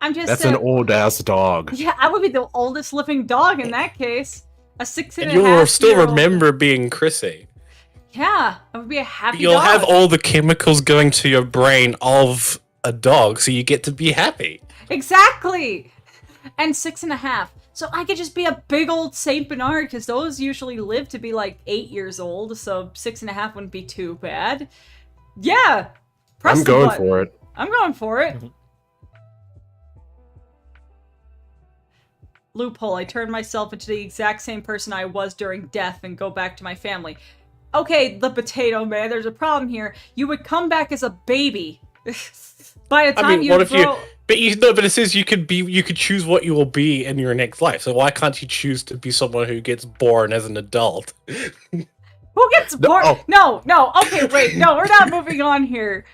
I'm just That's an old ass dog. Yeah, I would be the oldest living dog in that case. A 6 and And a half you'll still year old. remember being Chrissy. Yeah, I would be a happy You'll dog. have all the chemicals going to your brain of a dog, so you get to be happy. Exactly! And 6 and a half. So I could just be a big old Saint Bernard, because those usually live to be like 8 years old, so 6 and a half wouldn't be too bad. Yeah! Press I'm the going button. for it. I'm going for it. Loophole. I turn myself into the exact same person I was during death and go back to my family. Okay, the potato man, there's a problem here. You would come back as a baby. By the time I mean, you what if grow... but it says you could choose what you will be in your next life. So why can't you choose to be someone who gets born as an adult? Who gets born? oh. No. Okay, wait. No, we're not moving on here.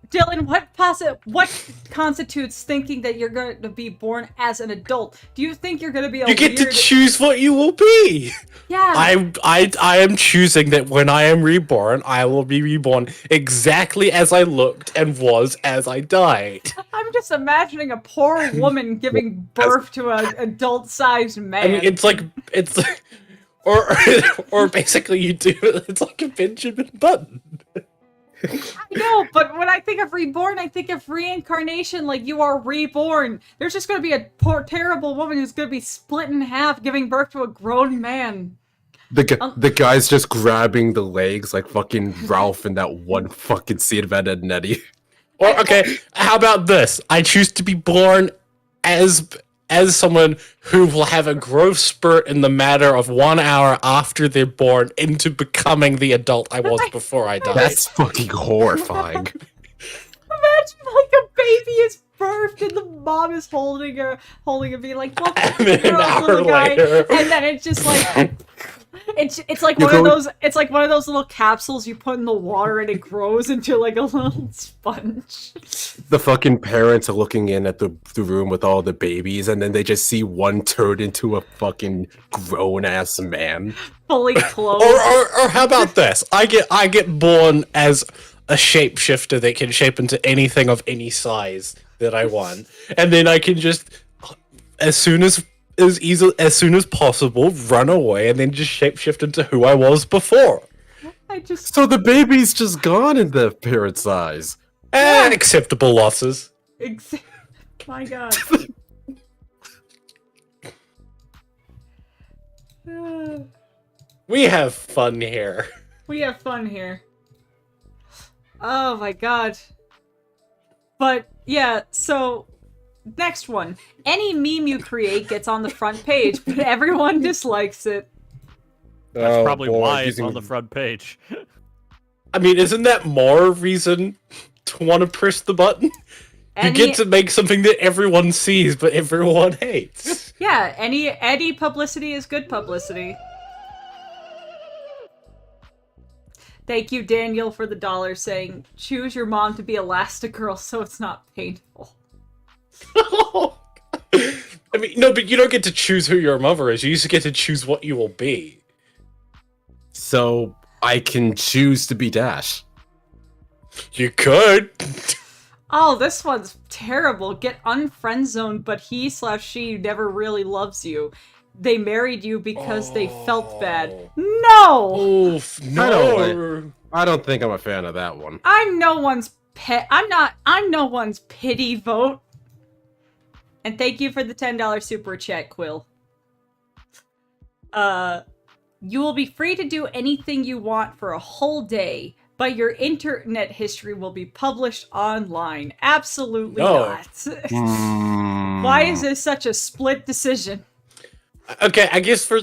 Dylan, what constitutes thinking that you're going to be born as an adult? Do you think you're going to be a You get to weird... choose what you will be. Yeah. I am choosing that when I am reborn, I will be reborn exactly as I looked and was as I died. I'm just imagining a poor woman giving birth to an adult-sized man. I mean, it's like or basically you do. It's like a Benjamin Button. I know, but when I think of reborn, I think of reincarnation, like you are reborn. There's just gonna be a poor, terrible woman who's gonna be split in half, giving birth to a grown man. The guy's just grabbing the legs like fucking Ralph in that one fucking scene of Ed, Edd and Eddy. Or okay, how about this? I choose to be born as someone who will have a growth spurt in the matter of 1 hour after they're born into becoming the adult I was before I died. That's fucking horrifying. Imagine like a baby is birthed and the mom is holding her, being like, "Welcome to And then the an world, hour little guy," later- and then it's just like. It's like You're one of going- those. It's like one of those little capsules you put in the water and it grows into like a little sponge. The fucking parents are looking in at the room with all the babies, and then they just see one turn into a fucking grown ass man. Fully clothed. Or how about this? I get born as a shapeshifter that can shape into anything of any size that I want, and then I can just as soon as possible run away and then just shapeshift into who I was before. I just So the baby's just gone in the parent's eyes. And acceptable losses. My God. We have fun here. We have fun here. Oh my God. But yeah, so next one. Any meme you create gets on the front page, but everyone dislikes it. That's Oh, probably boy, why it's using- on the front page. I mean, isn't that more reason to want to press the button? You get to make something that everyone sees, but everyone hates. Yeah, any publicity is good publicity. Thank you, Daniel, for the $, saying, choose your mom to be Elastigirl so it's not painful. I mean, no, but you don't get to choose who your mother is. You just get to choose what you will be. So I can choose to be Dash. You could. Oh, this one's terrible. Get unfriend-zoned, but he/she never really loves you. They married you because they felt bad. No! Oof, no. I don't think I'm a fan of that one. I'm no one's pet. I'm no one's pity vote. And thank you for the $10 super chat, Quill. You will be free to do anything you want for a whole day, but your internet history will be published online. Absolutely not. Why is this such a split decision? Okay, I guess for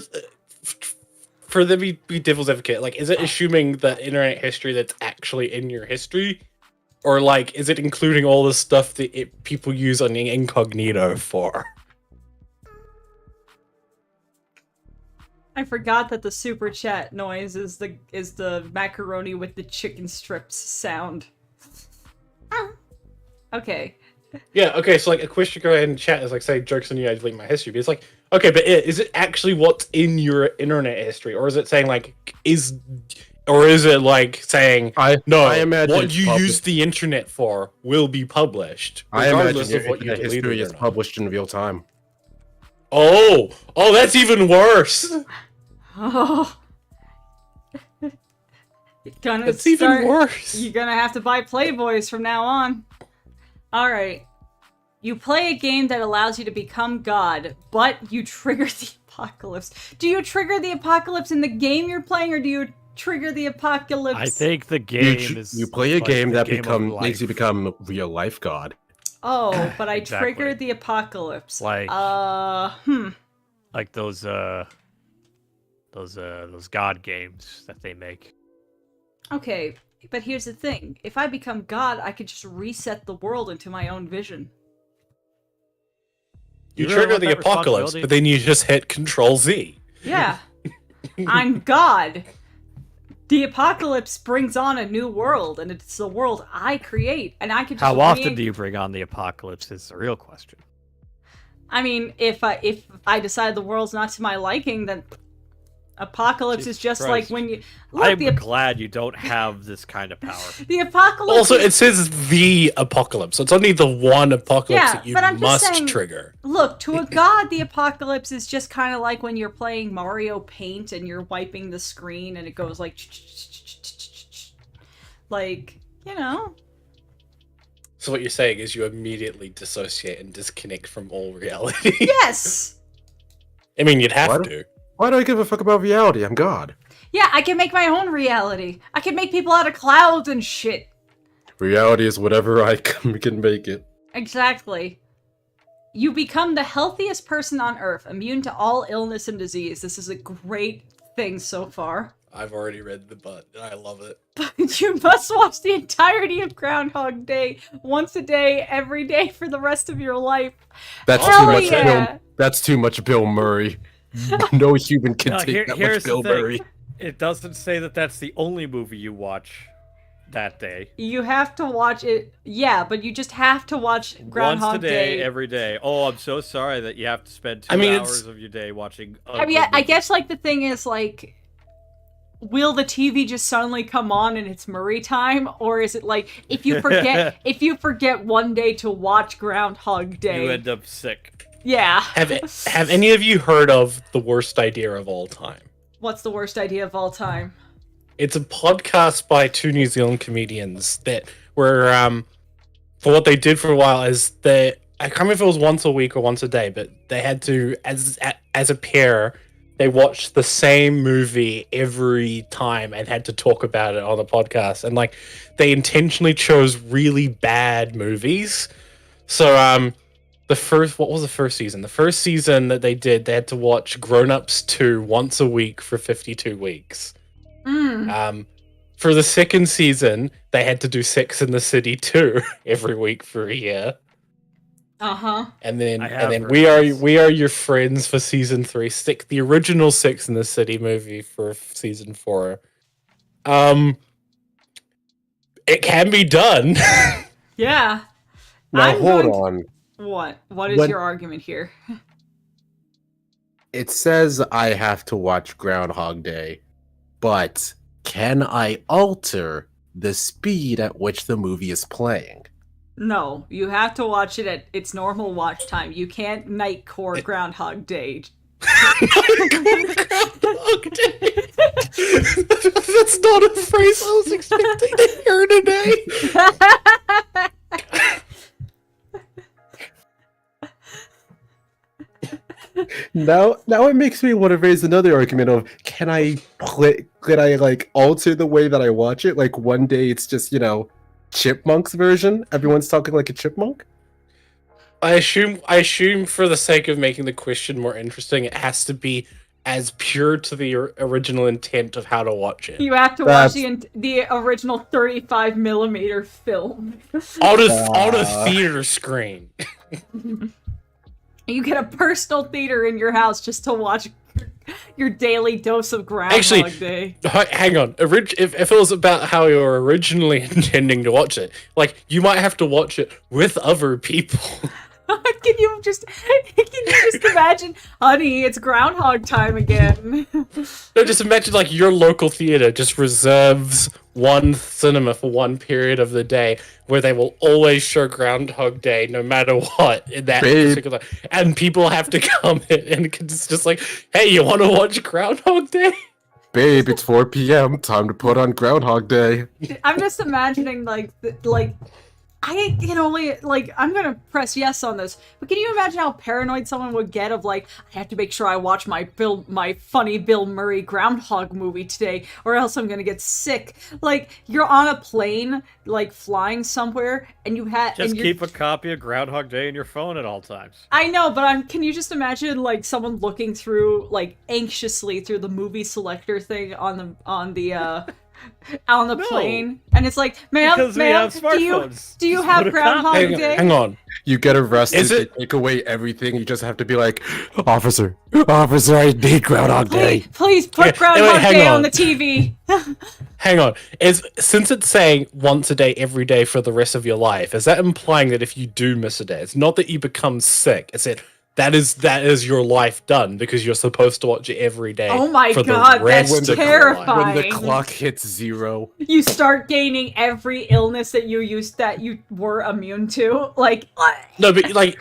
the be devil's advocate, like, is it assuming the internet history that's actually in your history, or like, is it including all the stuff that people use on incognito for? I forgot that the super chat noise is the macaroni with the chicken strips sound. Okay. Yeah. Okay. So like, a question go ahead in chat is like, say, jokes on you, I delete my history. But it's like, okay, but is it actually what's in your internet history, or is it saying like or is it like saying I imagine what it's you published. use the internet for will be published, I imagine regardless your of what you internet deleted history or is not. published in real time. Oh, that's even worse. Oh. That's even worse. You're gonna have to buy Playboys from now on. Alright. You play a game that allows you to become God, but you trigger the apocalypse. Do you trigger the apocalypse in the game you're playing, or do you trigger the apocalypse? I think the game is. You play a like game the that game of makes you life. become real life God. Oh, but I Exactly. triggered the apocalypse. Like- Like those god games that they make. Okay, but here's the thing. If I become God, I could just reset the world into my own vision. You really trigger want the that apocalypse, responsibility? but then you just hit Control Z. Yeah. I'm God. The apocalypse brings on a new world, and it's the world I create, and I could just How often do you bring on the apocalypse is the real question. I mean, if I decide the world's not to my liking, then apocalypse Jesus is just Christ. like when you look I'm the glad you don't have this kind of power. the apocalypse. Also, is- it says the apocalypse, so it's only the one apocalypse Yeah, that you but I'm just must saying- trigger. Look, to a god, the apocalypse is just kind of like when you're playing Mario Paint and you're wiping the screen and it goes like, like, you know. So what you're saying is you immediately dissociate and disconnect from all reality. Yes! I mean, you'd have What? to. Why do I give a fuck about reality? I'm God. Yeah, I can make my own reality. I can make people out of clouds and shit. Reality is whatever I can make it. Exactly. You become the healthiest person on Earth, immune to all illness and disease. This is a great thing so far. I've already read the butt, and I love it. But you must watch the entirety of Groundhog Day once a day, every day for the rest of your life. That's Hell too much. yeah! Bill, that's too much Bill Murray. No human can No, take that here's much the Bill thing. Murray. It doesn't say that that's the only movie you watch that day. You have to watch it. Yeah, but you just have to watch Groundhog Once a day, Day. every day. Oh, I'm so sorry that you have to spend 2 I mean, hours of your day watching. I mean, I guess like the thing is like, will the TV just suddenly come on and it's Murray time, or is it like if you forget one day to watch Groundhog Day? you end up sick. Yeah. Have any of you heard of The Worst Idea of All Time? What's the worst idea of all time? It's a podcast by two New Zealand comedians that were, for what they did for a while is I can't remember if it was once a week or once a day, but they had to, as a pair, they watched the same movie every time and had to talk about it on the podcast. And like, they intentionally chose really bad movies. So, what was the first season? The first season that they did, they had to watch Grown Ups 2 once a week for 52 weeks. For the second season, they had to do Sex in the City 2 every week for a year. And then We Are Your Friends for season 3. The original Sex in the City movie for season 4. It can be done. Yeah. Now hold on. What? What is your argument here? It says I have to watch Groundhog Day, but can I alter the speed at which the movie is playing? No, you have to watch it at its normal watch time. You can't night core Groundhog Day. Groundhog Day. That's not a phrase I was expecting to hear today. Now it makes me want to raise another argument of can I like alter the way that I watch it? Like one day it's just, Chipmunk's version. Everyone's talking like a chipmunk. I assume for the sake of making the question more interesting, it has to be as pure to the original intent of how to watch it. You have to watch the original 35 millimeter film. on a theater screen. You get a personal theater in your house just to watch your daily dose of Groundhog Day. Hang on. If it was about how you were originally intending to watch it, like, you might have to watch it with other people. Can you just imagine, honey, it's Groundhog time again? No, just imagine, like, your local theater just reserves one cinema for one period of the day where they will always show Groundhog Day no matter what in that particular, and people have to come in and it's just like, hey, you want to watch Groundhog Day? Babe, it's 4 p.m. Time to put on Groundhog Day. I'm just imagining, I can only, I'm gonna press yes on this, but can you imagine how paranoid someone would get of, I have to make sure I watch my funny Bill Murray Groundhog movie today, or else I'm gonna get sick. You're on a plane, flying somewhere, and you keep a copy of Groundhog Day in your phone at all times. I know, but can you just imagine, someone looking through, anxiously through the movie selector thing on the plane, and it's like, ma'am, do you have Groundhog Day? Hang on. You get arrested, they take away everything, you just have to be like, officer, I need Groundhog Day. Please put Groundhog Day on the TV. Hang on. Since it's saying once a day, every day for the rest of your life, is that implying that if you do miss a day, it's not that you become sick, it's that is your life done because you're supposed to watch it every day. Oh my god, that's terrifying. When the clock hits 0, you start gaining every illness that you were immune to. No, but I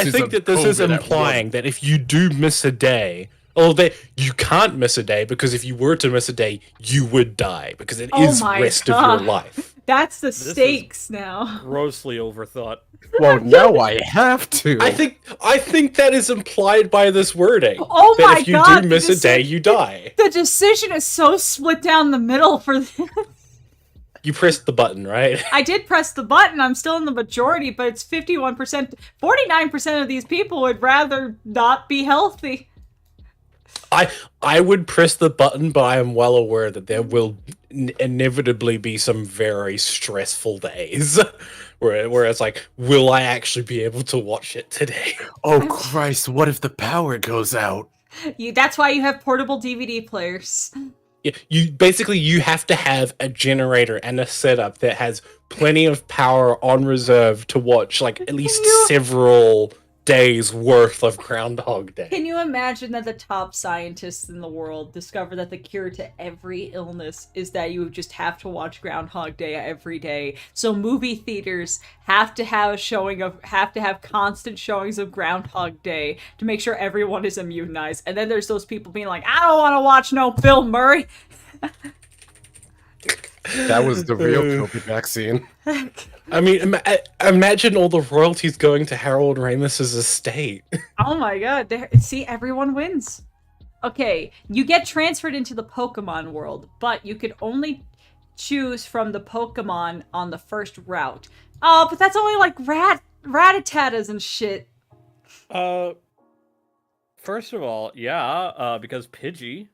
think that this is implying that if you do miss a day, you can't miss a day, because if you were to miss a day, you would die, because it is rest of your life. That's the stakes now. Grossly overthought. Well, now I have to. I think that is implied by this wording. Oh my god! That if you do miss a day, you die. The decision is so split down the middle for this. You pressed the button, right? I did press the button. I'm still in the majority, but it's 51%. 49% of these people would rather not be healthy. I would press the button, but I am well aware that there will inevitably be some very stressful days where it's like, will I actually be able to watch it today? Oh Christ, what if the power goes out? That's why you have portable DVD players. Yeah, you have to have a generator and a setup that has plenty of power on reserve to watch at least several days worth of Groundhog Day. Can you imagine that the top scientists in the world discover that the cure to every illness is that you just have to watch Groundhog Day every day? So movie theaters have to have constant showings of Groundhog Day to make sure everyone is immunized. And then there's those people being like, I don't want to watch no Bill Murray. That was the real COVID vaccine. I mean, imagine all the royalties going to Harold Ramis's estate. Oh my god. See, everyone wins. Okay, you get transferred into the Pokemon world, but you could only choose from the Pokemon on the first route. Oh, but that's only Rat-a-tatas and shit. First of all, because Pidgey.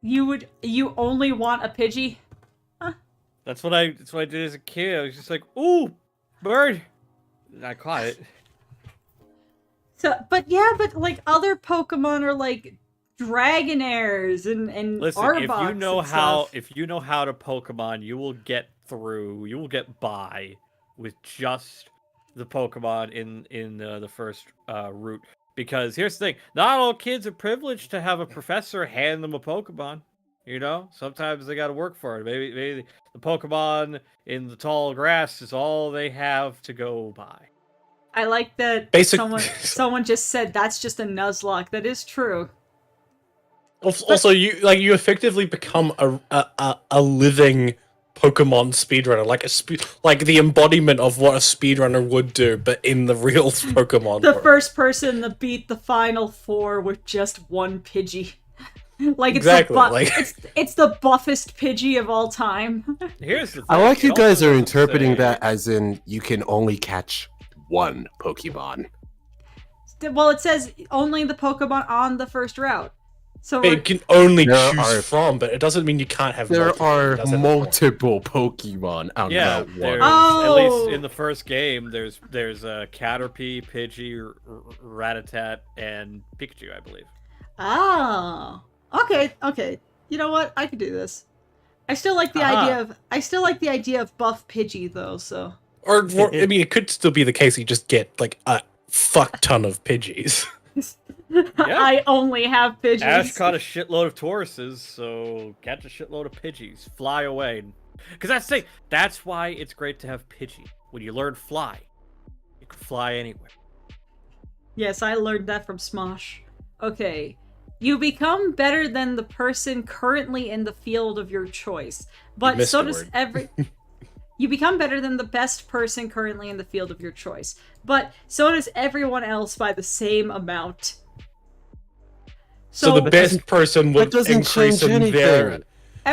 You only want a Pidgey? That's what I did as a kid. I was just like, ooh, bird. And I caught it. So, but like other Pokemon are like Dragonairs and Listen, Arboks if you know and how stuff. if you know how to Pokemon, you will get by with just the Pokemon in the first route. Because here's the thing, not all kids are privileged to have a professor hand them a Pokemon. You know, sometimes they got to work for it. Maybe the Pokemon in the tall grass is all they have to go by. I like that someone just said that's just a Nuzlocke. That is true. Also, you effectively become a living Pokemon speedrunner, like the embodiment of what a speedrunner would do, but in the real Pokemon The world. first person to beat the final 4 with just one Pidgey. Like it's Exactly, it's the buffest Pidgey of all time. Here's the thing. I like you it guys also are doesn't interpreting say- that as in you can only catch one Pokemon. Well, it says only the Pokemon on the first route. So It can only There choose are- from, but it doesn't mean you can't have There multiple. are It does have a point. multiple Pokemon on Yeah, Route 1. there's, Oh! at least in the first game, there's Caterpie, Pidgey, Rattata, and Pikachu, I believe. Oh. Okay. You know what? I could do this. I still like the idea of buff Pidgey though, so Or I mean, it could still be the case you just get like a fuck ton of Pidgeys. I only have Pidgeys. Ash caught a shitload of Tauruses, so catch a shitload of Pidgeys. Fly away. Because that's the thing. That's why it's great to have Pidgey. When you learn fly, you can fly anywhere. Yes, I learned that from Smosh. Okay. You become better than the person currently in the field of your choice. But missed so the does word. every You become better than the best person currently in the field of your choice. But so does everyone else by the same amount. So the best person would doesn't increase change in their. anything.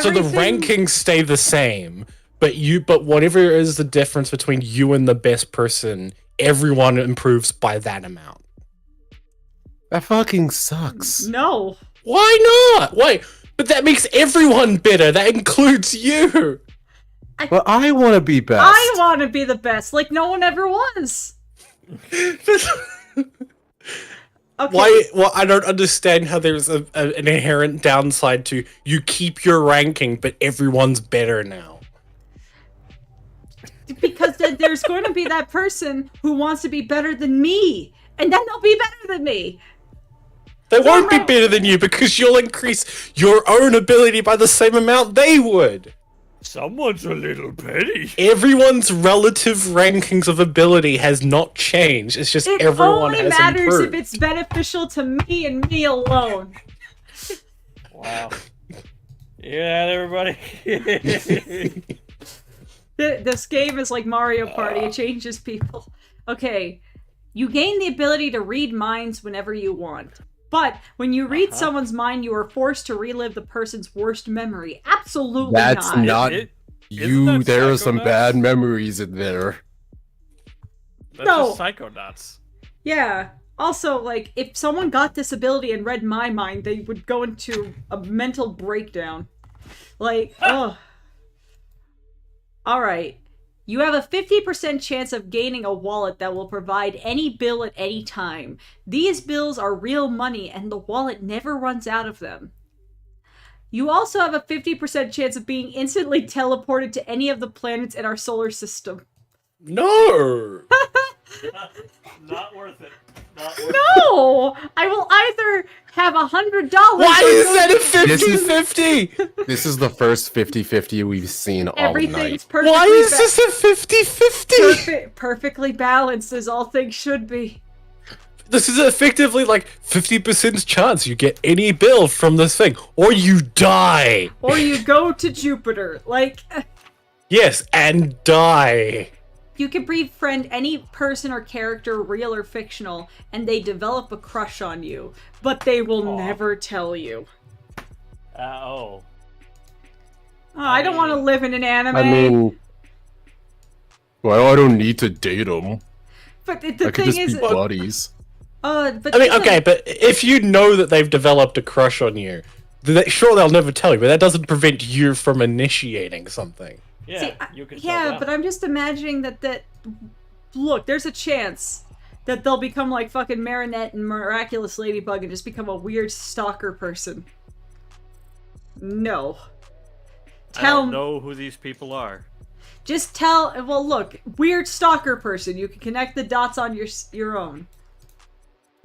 So the everything- rankings stay the same, but whatever is the difference between you and the best person, everyone improves by that amount. That fucking sucks. No. Why not? Why? But that makes everyone better. That includes you. But I want to be best. I want to be the best, like no one ever was. Okay. Why? Well, I don't understand how there's an inherent downside to you keep your ranking, but everyone's better now. Because then there's going to be that person who wants to be better than me, and then they'll be better than me. They won't be right. better than you because you'll increase your own ability by the same amount they would. Someone's a little petty. Everyone's relative rankings of ability has not changed. It's just It everyone only has matters improved. if it's beneficial to me and me alone. Wow. Yeah, everybody. This game is like Mario Party. It changes people. Okay. You gain the ability to read minds whenever you want. But when you read someone's mind, you are forced to relive the person's worst memory. Absolutely That's not It- isn't you. that There are some Psychonauts? bad memories in there. That's No. just Psychonauts. Yeah. Also, like, if someone got this ability and read my mind, they would go into a mental breakdown. Like, ugh. Alright. You have a 50% chance of gaining a wallet that will provide any bill at any time. These bills are real money, and the wallet never runs out of them. You also have a 50% chance of being instantly teleported to any of the planets in our solar system. No. Not worth it. Not worth No! I will either have $100. Why or is go- that a This is- 50-50? This is the first 50-50 we've seen all Everything's night. perfectly Why is this a 50-50? perfectly balanced as all things should be. This is effectively like 50% chance you get any bill from this thing, or you die. Or you go to Jupiter. Like, Yes, and die. you can befriend any person or character, real or fictional, and they develop a crush on you, but they will never tell you. Oh. Oh, I don't want to live in an anime. I mean, well, I don't need to date them. But the I could thing just is, be buddies. but I mean, isn't- okay, but if you know that they've developed a crush on you, sure they'll never tell you, but that doesn't prevent you from initiating something. Yeah, See, you can. yeah, but I'm just imagining that. Look, there's a chance that they'll become like fucking Marinette and Miraculous Ladybug and just become a weird stalker person. No. I don't know who these people are. Just tell. Well, look, weird stalker person. You can connect the dots on your own.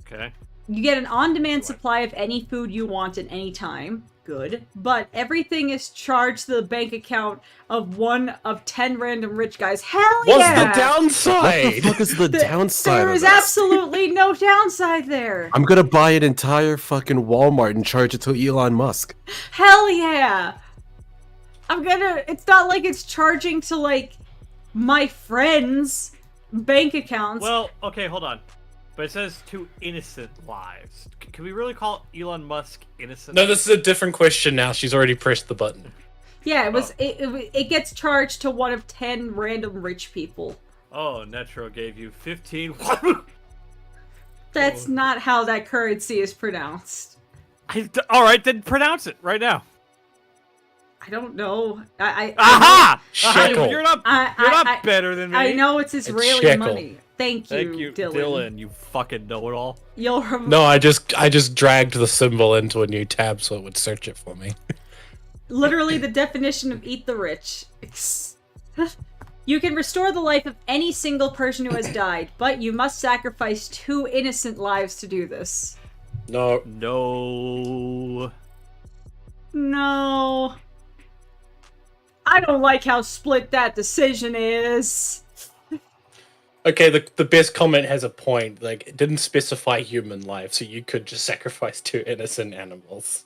Okay. You get an on-demand supply of any food you want at any time. Good. But everything is charged to the bank account of one of 10 random rich guys. Hell What's yeah! the What the downside? fuck is the downside There of is this? absolutely no downside there. I'm gonna buy an entire fucking Walmart and charge it to Elon Musk. Hell yeah! It's not like it's charging to, like, my friends' bank accounts. Well, okay, hold on. But it says 2 innocent lives. Can we really call Elon Musk innocent? No, this is a different question now. She's already pressed the button. yeah, it gets charged to one of 10 random rich people. Oh, Netro gave you 15. That's not how that currency is pronounced. All right, then pronounce it right now. I don't know. I Aha! Shekel. You're not I better than me. I know it's Israeli shekel. money. Thank you, Thank you, Dylan. Dylan. You fucking know-it-all. You'll rem- No, I just dragged the symbol into a new tab so it would search it for me. literally the definition of eat the rich. You can restore the life of any single person who has died, but you must sacrifice 2 innocent lives to do this. No. No. No. I don't like how split that decision is. Okay, the best comment has a point. Like, it didn't specify human life, so you could just sacrifice 2 innocent animals.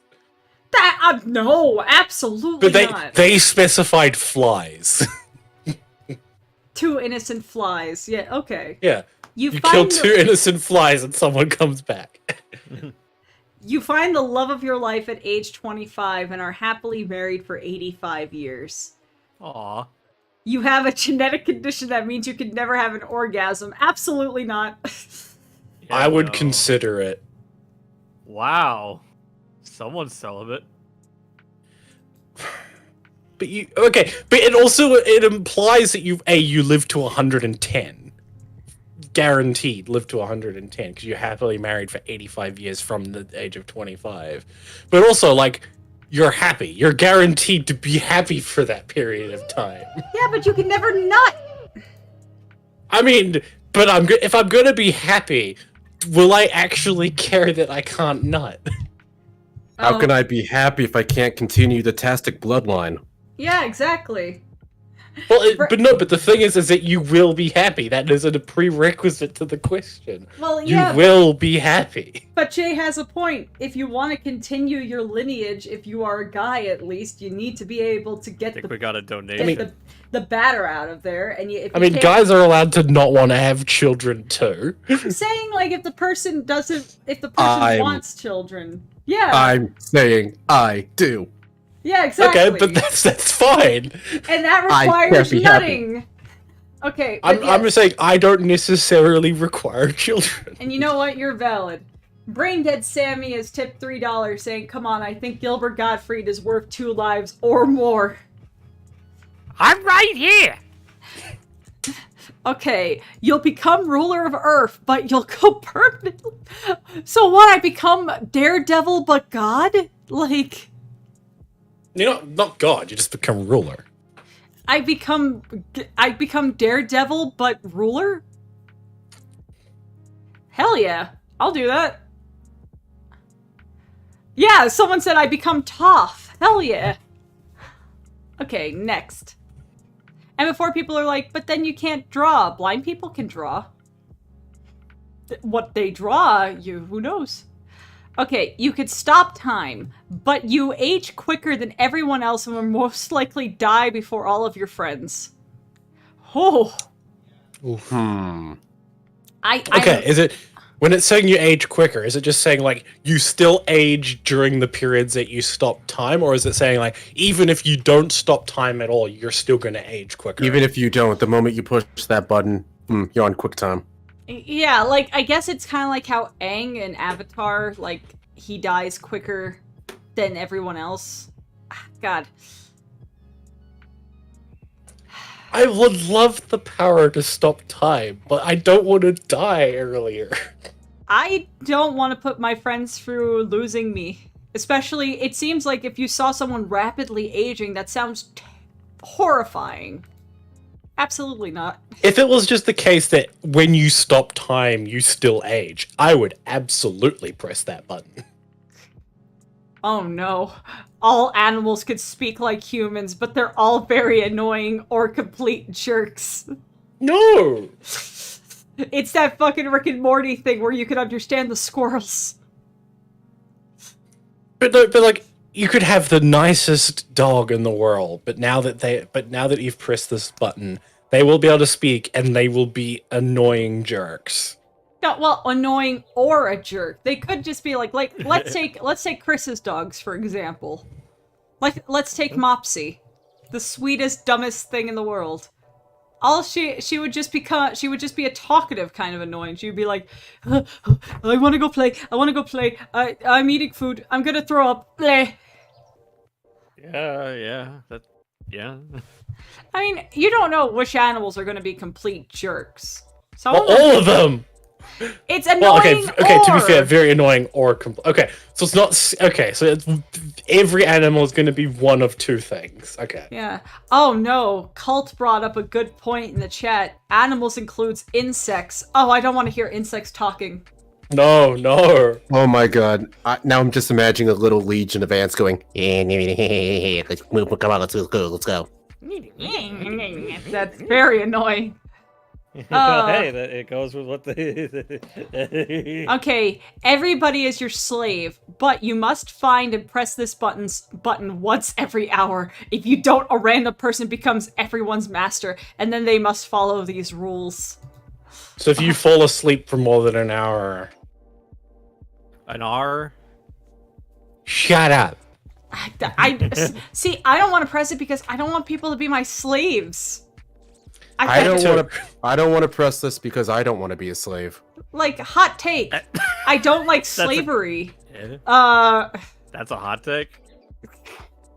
That no, absolutely But not. they specified flies. 2 innocent flies. Yeah, okay. Yeah. You You find kill 2 innocent flies and someone comes back. You find the love of your life at age 25 and are happily married for 85 years. Aw. You have a genetic condition that means you could never have an orgasm. Absolutely not. I would no. consider it. Wow. Someone's celibate. But it implies that you live to 110. Guaranteed live to 110 because you're happily married for 85 years from the age of 25. But also, like, you're happy. You're guaranteed to be happy for that period of time. Yeah, but you can never nut. I mean, but if I'm gonna be happy, will I actually care that I can't nut? How Oh. can I be happy if I can't continue the Tastic bloodline? Yeah, exactly. Well, but the thing is that you will be happy. That is a prerequisite to the question. Well, You yeah, will be happy. but Jay has a point. If you want to continue your lineage, if you are a guy at least, you need to be able to I get think the we got a donation. get the batter out of there. And if I you mean, can't- guys are allowed to not want to have children too. I'm saying, like, if the person I'm- wants children, yeah, I'm saying I do. yeah, exactly. Okay, but that's fine. and that I can't requires be happy. nutting. Okay, but I'm yes. just saying I don't necessarily require children. And you know what? You're valid. Braindead Sammy has tipped $3 saying, come on, I think Gilbert Gottfried is worth 2 lives or more. I'm right here. Okay, you'll become ruler of Earth, but you'll go permanently. So what, I become Daredevil but God? Like, You're not God. You just become ruler. I become Daredevil but ruler? Hell yeah, I'll do that. Yeah, someone said I become Toph. Hell yeah. Okay, next. And before people are like, but then you can't draw. Blind people can draw. What they draw, who knows? Okay, you could stop time, but you age quicker than everyone else and will most likely die before all of your friends. Oh. Okay, is it when it's saying you age quicker? Is it just saying like you still age during the periods that you stop time, or is it saying like even if you don't stop time at all, you're still going to age quicker? Even if you don't, the moment you push that button, you're on QuickTime. Yeah, like, I guess it's kind of like how Aang in Avatar, like, he dies quicker than everyone else. God. I would love the power to stop time, but I don't want to die earlier. I don't want to put my friends through losing me. Especially, it seems like if you saw someone rapidly aging, that sounds horrifying. Absolutely not. If it was just the case that when you stop time, you still age, I would absolutely press that button. Oh no. All animals could speak like humans, but they're all very annoying or complete jerks. No! It's that fucking Rick and Morty thing where you can understand the squirrels. But like, you could have the nicest dog in the world, but now that you've pressed this button, they will be able to speak and they will be annoying jerks. No, well, annoying or a jerk. They could just be like let's take Chris's dogs for example. Let's take Mopsy, the sweetest, dumbest thing in the world. All she would just be a talkative kind of annoying. She'd be like, I want to go play. I'm eating food. I'm gonna throw up. Bleh. Yeah. I mean, you don't know which animals are gonna be complete jerks. Some Well, of them- all of them. It's annoying. Well, okay. To be or- fair, very annoying or okay. So it's not okay. So it's, every animal is going to be one of two things. Okay. Yeah. Oh no, Cult brought up a good point in the chat. Animals includes insects. Oh, I don't want to hear insects talking. No. Oh my god. Now I'm just imagining a little legion of ants going, let's move, come on, let's go. That's very annoying. Hey, it goes with what the. Okay, everybody is your slave, but you must find and press this button once every hour. If you don't, a random person becomes everyone's master, and then they must follow these rules. So if you fall asleep for more than an hour, An R. shut up. See, I don't want to press it because I don't want people to be my slaves. I don't want to press this because I don't want to be a slave. Like, hot take. I don't like slavery. That's a hot take.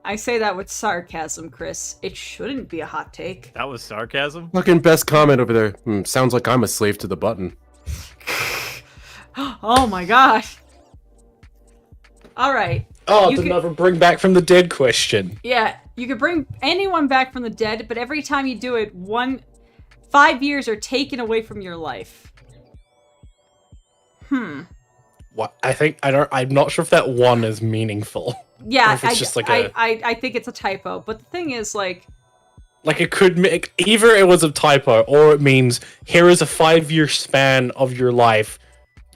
I say that with sarcasm, Chris. It shouldn't be a hot take. That was sarcasm. Fucking best comment over there. Sounds like I'm a slave to the button. Oh my gosh. Alright. Oh, You the could- never bring back from the dead question. Yeah, you can bring anyone back from the dead, but every time you do it, 5 years are taken away from your life. What? I'm not sure if that one is meaningful. Yeah, Or if it's just like I think it's a typo, but the thing is, like, Like it could make either it was a typo or it means here is a 5-year span of your life.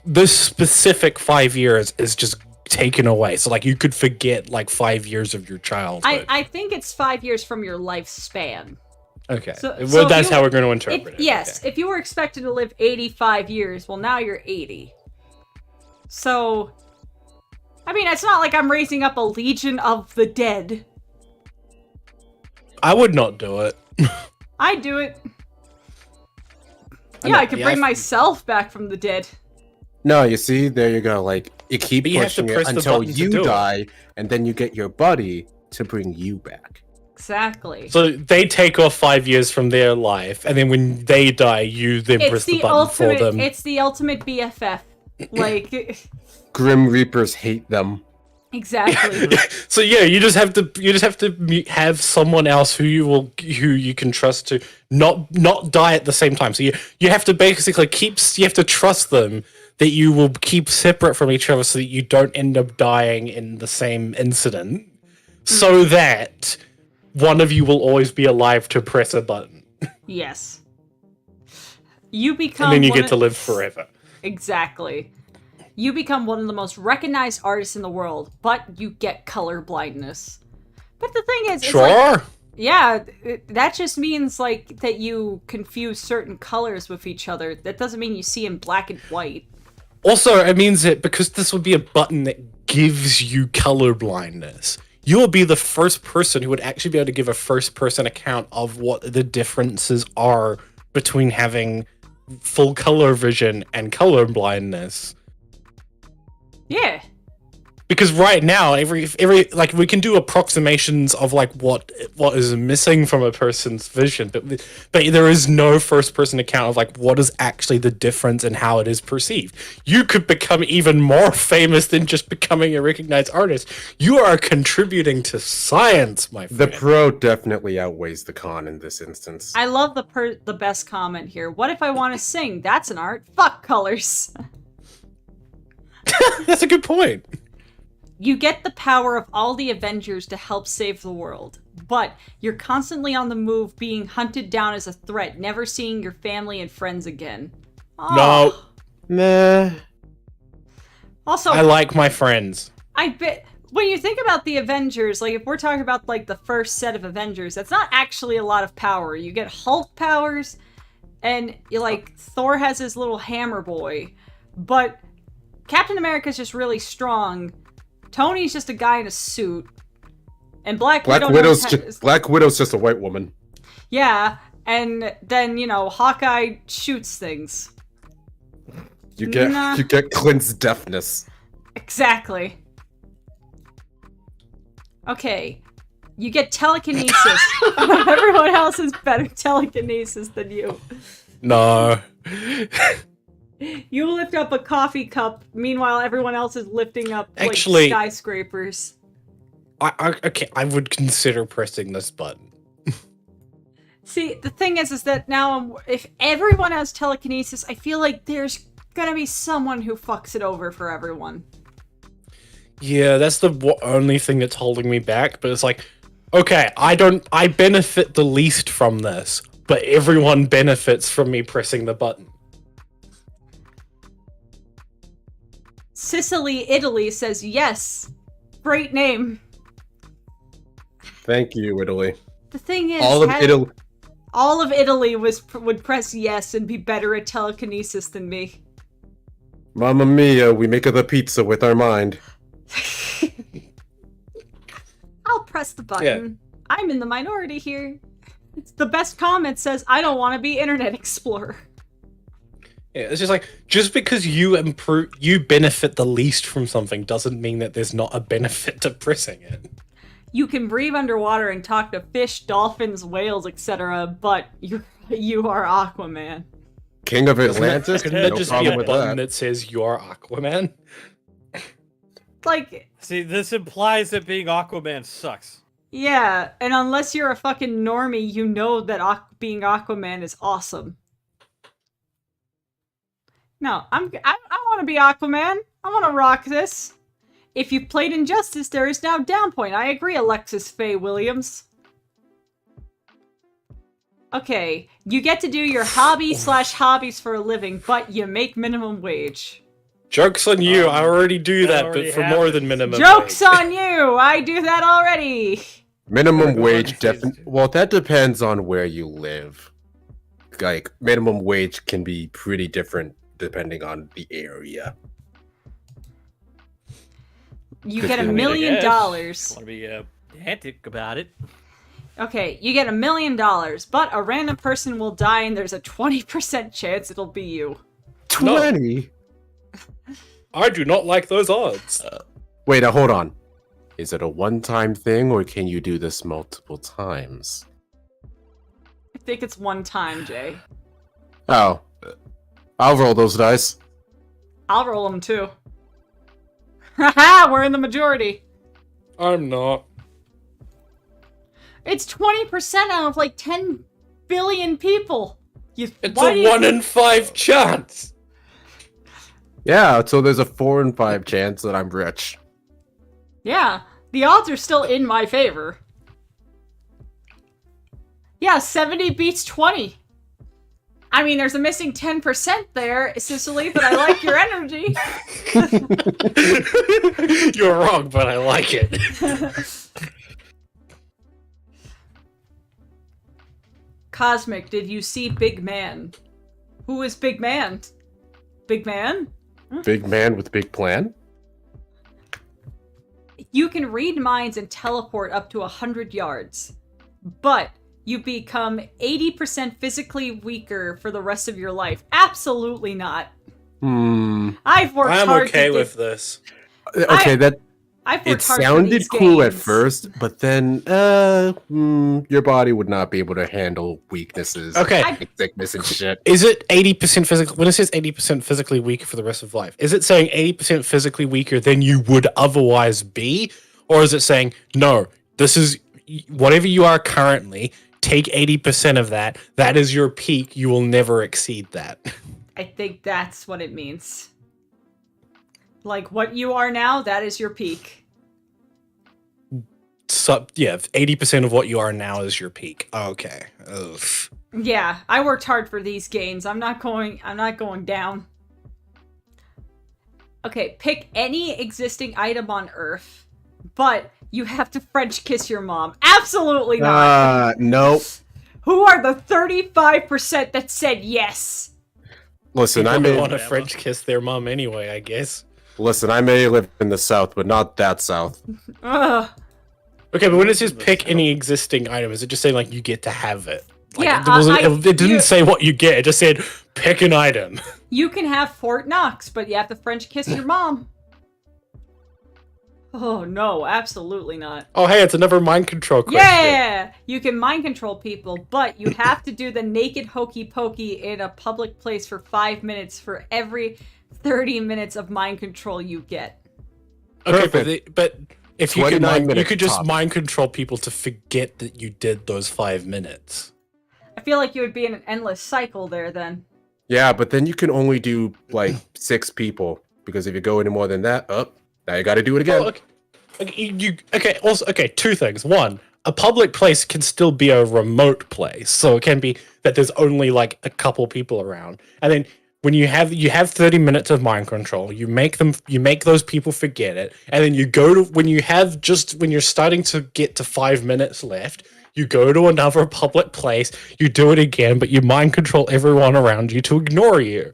This specific 5 years is just taken away. So like you could forget like 5 years of your childhood. I think it's 5 years from your lifespan. Okay. So Well, if that's you- how we're going to interpret it. Yes, Okay. if you were expected to live 85 years, well, now you're 80. So, I mean, it's not like I'm raising up a legion of the dead. I would not do it. I do it. I Yeah, know, I could yeah, bring I- myself back from the dead. No, you see, there you go. Like, you keep But you have to pushing it press the until button to you do it. die, and then you get your buddy to bring you back. Exactly. So they take off 5 years from their life, and then when they die, you then It's press the the button ultimate. for them. It's the ultimate BFF. Like, Grim Reapers hate them. exactly. So yeah, you just have to have someone else who you can trust to not die at the same time. So you have to basically you have to trust them that you will keep separate from each other so that you don't end up dying in the same incident, so that one of you will always be alive to press a button, Yes. You become. and then you one get of- to live forever. Exactly. You become one of the most recognized artists in the world, but you get color blindness. But the thing is, it's like, Sure. yeah, that just means like that you confuse certain colors with each other. That doesn't mean you see in black and white. Also, it means that because this would be a button that gives you color blindness, you will be the first person who would actually be able to give a first-person account of what the differences are between having full color vision and color blindness. Yeah. Because right now, every like we can do approximations of like what is missing from a person's vision, but there is no first person account of like what is actually the difference in how it is perceived. You could become even more famous than just becoming a recognized artist. You are contributing to science, my The friend. pro definitely outweighs the con in this instance. I love the best comment here. What if I want to sing? That's an art. Fuck colors. That's a good point. You get the power of all the Avengers to help save the world, but you're constantly on the move, being hunted down as a threat, never seeing your family and friends again. No, Meh. Also, I like my friends. I bet when you think about the Avengers, like if we're talking about like the first set of Avengers, that's not actually a lot of power. You get Hulk powers, and Thor has his little hammer boy, but Captain America's just really strong. Tony's just a guy in a suit, and Black Widow's has- Black Widow's just a white woman. Yeah, and then Hawkeye shoots things. You get Nah. you get Clint's deafness. Exactly. Okay, you get telekinesis. Everyone else has better telekinesis than you. No. You lift up a coffee cup, meanwhile everyone else is lifting up Actually- skyscrapers. Okay, I would consider pressing this button. See, the thing is that now if everyone has telekinesis, I feel like there's gonna be someone who fucks it over for everyone. Yeah, that's the only thing that's holding me back. But it's like, okay, I benefit the least from this, but everyone benefits from me pressing the button. Sicily, Italy says yes. Great name. Thank you, Italy. The thing is, All of Italy. all of Italy would press yes and be better at telekinesis than me. Mamma mia, we make the pizza with our mind. I'll press the button. I'm in the minority here. The best comment says, I don't want to be Internet Explorer. Yeah, it's just like, just because you benefit the least from something doesn't mean that there's not a benefit to pressing it. You can breathe underwater and talk to fish, dolphins, whales, etc., but you are Aquaman. King of Atlantis? Couldn't there No just be problem a with button that. that says you're Aquaman? Like, See, this implies that being Aquaman sucks. yeah, and unless you're a fucking normie, you know that being Aquaman is awesome. No, I want to be Aquaman. I want to rock this. If you played Injustice, there is now Downpoint. I agree, Alexis Faye Williams. Okay, you get to do your hobbies for a living, but you make minimum wage. Joke's on you, I already do that that, already but for more than happens. minimum Joke's wage. on you! I do that already! Minimum Go wage on, definitely. Well, that depends on where you live. Like, minimum wage can be pretty different depending on the area. You Good get $1 feeling, I million. Want to be pedantic about it? Okay, you get $1 million, but a random person will die and there's a 20% chance it'll be you. 20? I do not like those odds. Wait, hold on. Is it a one-time thing, or can you do this multiple times? I think it's one time, Jay. Oh. I'll roll those dice. I'll roll them too. Haha, we're in the majority. I'm not. It's 20% out of like 10 billion people. It's why do a you 1 in 5 chance. Yeah, so there's a 4 in 5 chance that I'm rich. Yeah, the odds are still in my favor. Yeah, 70 beats 20. I mean, there's a missing 10% there, Cicely, but I like your energy. You're wrong, but I like it. Cosmic, did you see Big Man? Who is Big Man? Big Man? Big man with big plan? You can read minds and teleport up to 100 yards. But you become 80% physically weaker for the rest of your life. Absolutely not. I've worked I'm hard okay to with this. Okay, I've it worked hard for sounded these cool at games. first, but then your body would not be able to handle weaknesses, Okay. like sickness and shit. Is it 80% physical? When it says 80% physically weaker for the rest of life, is it saying 80% physically weaker than you would otherwise be? Or is it saying, no, this is whatever you are currently, take 80% of that. That is your peak. You will never exceed that. I think that's what it means. Like, what you are now, that is your peak. So, yeah, 80% of what you are now is your peak. Okay. Ugh. Yeah, I worked hard for these games. I'm not going down. Okay, pick any existing item on Earth, but you have to French kiss your mom. Absolutely not. Nope. Who are the 35% that said yes? Listen, I People may want to French kiss their mom anyway, I guess. live in the South, but not that South. Ugh. Okay, but when it says pick any existing item, is it just saying like you get to have it? Like, Yeah, it didn't say what you get. It just said pick an item. You can have Fort Knox, but you have to French kiss your mom. Oh no, absolutely not. Oh, hey, it's another mind control question. Yeah! You can mind control people, but you have to do the naked hokey pokey in a public place for 5 minutes for every 30 minutes of mind control you get. Okay, Perfect. but if you 29 you minutes could just tops. mind control people to forget that you did those 5 minutes. I feel like you would be in an endless cycle there then. Yeah, but then you can only do like 6 people because if you go any more than that, now you got to do it again. Oh, okay. Also, two things. One, a public place can still be a remote place, so it can be that there's only like a couple people around, and then when you have 30 minutes of mind control, you make those people forget it, and then you go to when you're starting to get to 5 minutes left, you go to another public place, you do it again, but you mind control everyone around you to ignore you.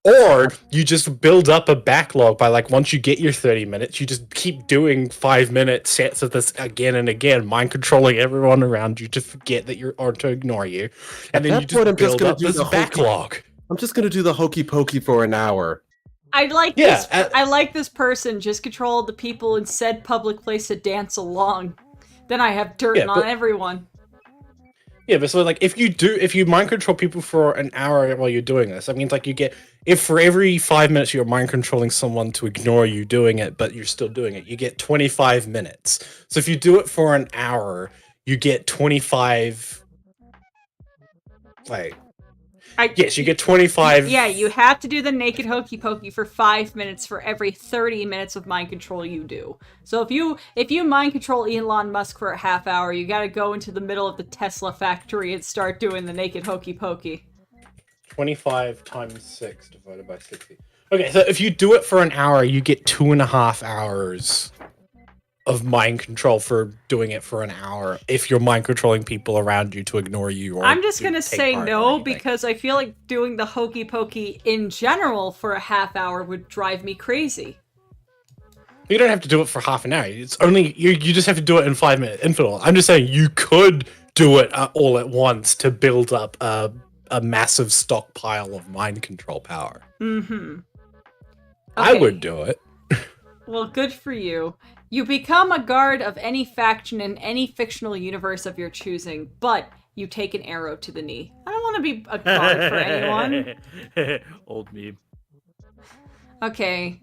Or you just build up a backlog by like once you get your 30 minutes, you just keep doing 5-minute sets of this again and again, mind controlling everyone around you to forget that you're or to ignore you, and then that you point, I'm just just build gonna up do this the hokey- backlog. I'm just gonna do the hokey pokey for an hour. I like Yeah, this. I like this person. Just control the people in said public place to dance along. Then I have dirt Yeah, on but- everyone. Yeah, but so like if you mind control people for an hour while you're doing this, that means like if for every 5 minutes you're mind controlling someone to ignore you doing it, but you're still doing it, you get 25 minutes. So if you do it for an hour, you get 25. Like, yes, you get 25. Yeah, you have to do the naked hokey pokey for 5 minutes for every 30 minutes of mind control you do. So if you mind control Elon Musk for a half hour, you gotta go into the middle of the Tesla factory and start doing the naked hokey pokey. 25 times 6 divided by 60. Okay, so if you do it for an hour, you get 2.5 hours of mind control for doing it for an hour if you're mind controlling people around you to ignore you. Or I'm just to gonna take say part or no anything. because I feel like doing the hokey pokey in general for a half hour would drive me crazy. You don't have to do it for half an hour. It's only you just have to do it in 5 minutes interval. I'm just saying you could do it all at once to build up a massive stockpile of mind control power. Mm-hmm. I would do it. Well, good for you. You become a guard of any faction in any fictional universe of your choosing, but you take an arrow to the knee. I don't want to be a guard for anyone. Old meme. Okay.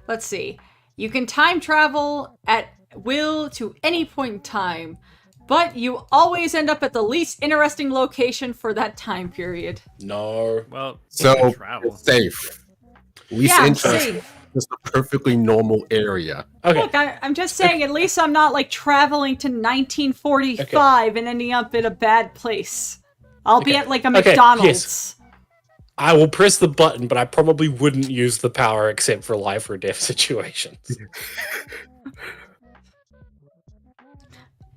Let's see. You can time travel at will to any point in time, but you always end up at the least interesting location for that time period. No. Well, So travel. safe. Least Yeah, I'm interest, safe. just a perfectly normal area. Okay. Look, I'm just saying, at least I'm not like traveling to 1945 and ending up in a bad place. I'll be Okay. at like a Okay, McDonald's. yes. I will press the button, but I probably wouldn't use the power except for life or death situations.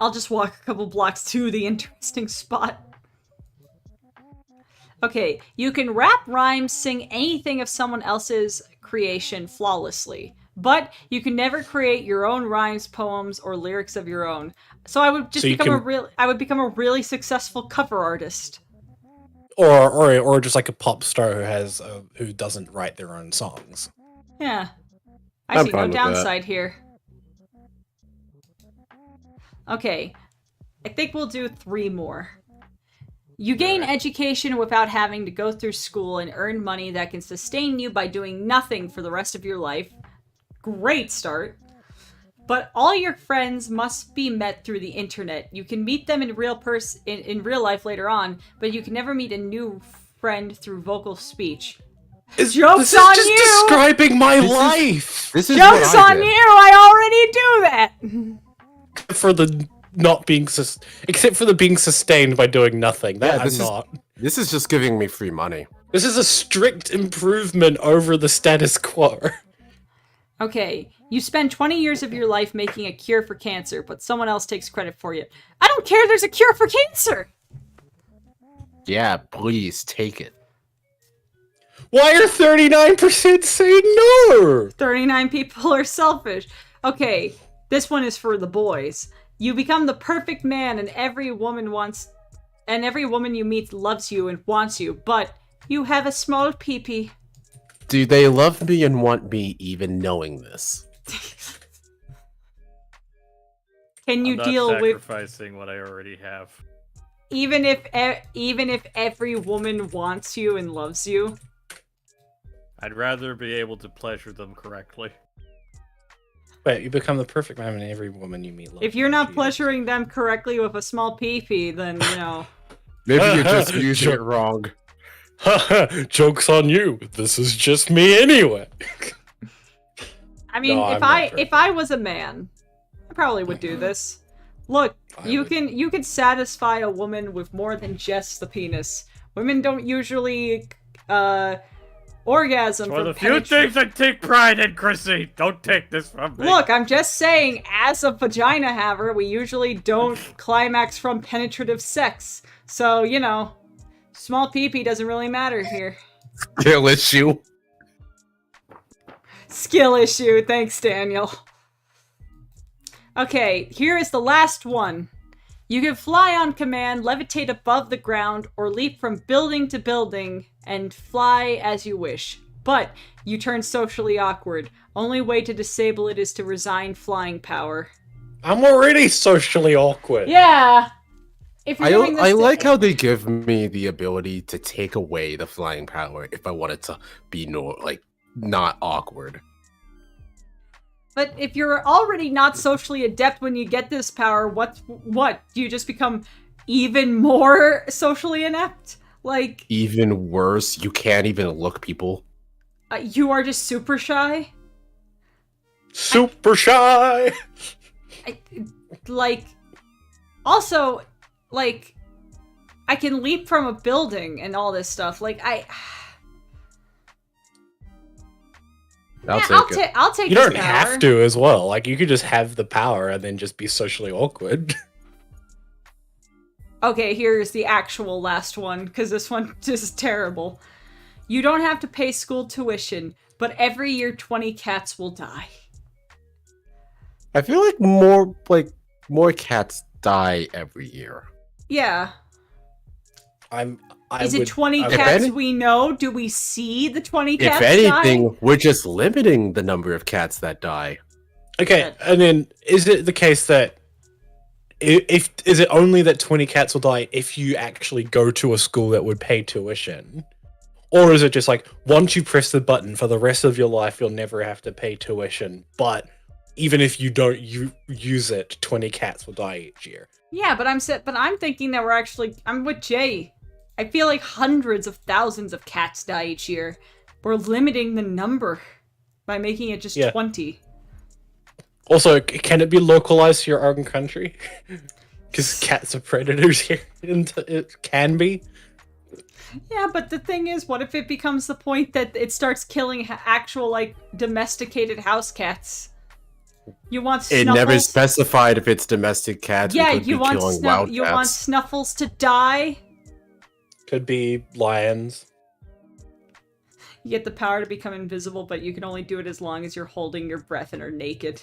I'll just walk a couple blocks to the interesting spot. Okay, you can rap, rhyme, sing anything of someone else's creation flawlessly, but you can never create your own rhymes, poems, or lyrics of your own. So I would just So you become can- I would become a really successful cover artist. Or just like a pop star who doesn't write their own songs. Yeah. I I'm see no fine with that. downside here. Okay. I think we'll do 3 more. You gain education without having to go through school and earn money that can sustain you by doing nothing for the rest of your life. Great start. But all your friends must be met through the internet. You can meet them in in real life later on, but you can never meet a new friend through vocal speech. Joke's This is on just you! describing my This is- life. This is Joke's what I on did. you! I already do that! For the not being except for the being sustained by doing nothing. That Yeah, I'm this is- not. This is just giving me free money. This is a strict improvement over the status quo. Okay, you spend 20 years of your life making a cure for cancer, but someone else takes credit for you. I don't care, there's a cure for cancer! Yeah, please take it. Why are 39% saying no? 39 people are selfish. Okay, this one is for the boys. You become the perfect man and every woman you meet loves you and wants you, but you have a small peepee. Do they love me and want me even knowing this? Can you I'm not deal with sacrificing what I already have. even if every woman wants you and loves you? I'd rather be able to pleasure them correctly. Wait, you become the perfect man and every woman you meet loves If you're you. not pleasuring them correctly with a small peepee, then you know. Maybe you're just using it wrong. Joke's on you. This is just me anyway. I mean, No, if I'm not if I was a man, I probably would do this. Look, you can satisfy a woman with more than just the penis. Women don't usually orgasm One of from the few penetration. things I take pride in, Chrissy. Don't take this from me. Look, I'm just saying, as a vagina haver, we usually don't climax from penetrative sex. So, you know, small pee-pee doesn't really matter here. Skill issue. Skill issue, thanks, Daniel. Okay, here is the last one. You can fly on command, levitate above the ground, or leap from building to building and fly as you wish. But you turn socially awkward. Only way to disable it is to resign flying power. I'm already socially awkward. Yeah. If you're doing this I to- like how they give me the ability to take away the flying power if I wanted to be not awkward. But if you're already not socially adept when you get this power, what? Do you just become even more socially inept? Like, Even worse, you can't even look people. you are just super shy? Super shy. Also, I can leap from a building and all this stuff. I'll take You this don't power. have to as well. Like you could just have the power and then just be socially awkward. Okay, here's the actual last one, because this one is terrible. You don't have to pay school tuition, but every year 20 cats will die. I feel like more cats die every year. Yeah. I Is it 20 I- cats any- we know? Do we see the 20 If cats anything, die? we're just limiting the number of cats that die. Okay, and then is it the case that if is it only that 20 cats will die if you actually go to a school that would pay tuition? Or is it just like once you press the button for the rest of your life you'll never have to pay tuition, but even if you don't use it, 20 cats will die each year? Yeah, but I'm thinking that I'm with Jay. I feel like hundreds of thousands of cats die each year. We're limiting the number by making it just Yeah. 20. Also, can it be localized to your own country? Because cats are predators here. And it can be. Yeah, but the thing is, what if it becomes the point that it starts killing actual, domesticated house cats? You want It Snuffles? never specified if it's domestic cats. Yeah, we could you be want killing wild you cats. want Snuffles to die? Could be lions. You get the power to become invisible, but you can only do it as long as you're holding your breath and are naked.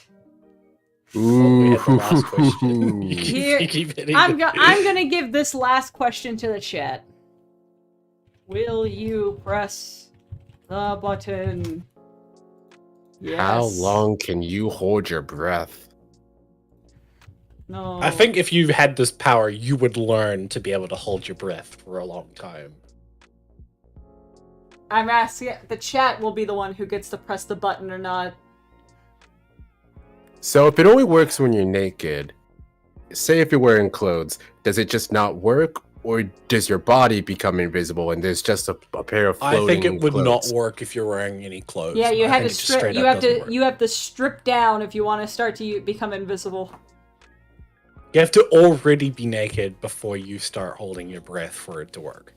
We had the last question. You Here- keep hitting I'm it. gonna give this last question to the chat. Will you press the button? Yes. How long can you hold your breath? No. I think if you had this power, you would learn to be able to hold your breath for a long time. I'm asking. The chat will be the one who gets to press the button or not. So if it only works when you're naked, say if you're wearing clothes, does it just not work? Or does your body become invisible and there's just a pair of I floating think it would clothes? not work if you're wearing any clothes. Yeah, you I have to think it just strip. straight You up have doesn't to. work. You have to strip down if you want to start to become invisible. You have to already be naked before you start holding your breath for it to work.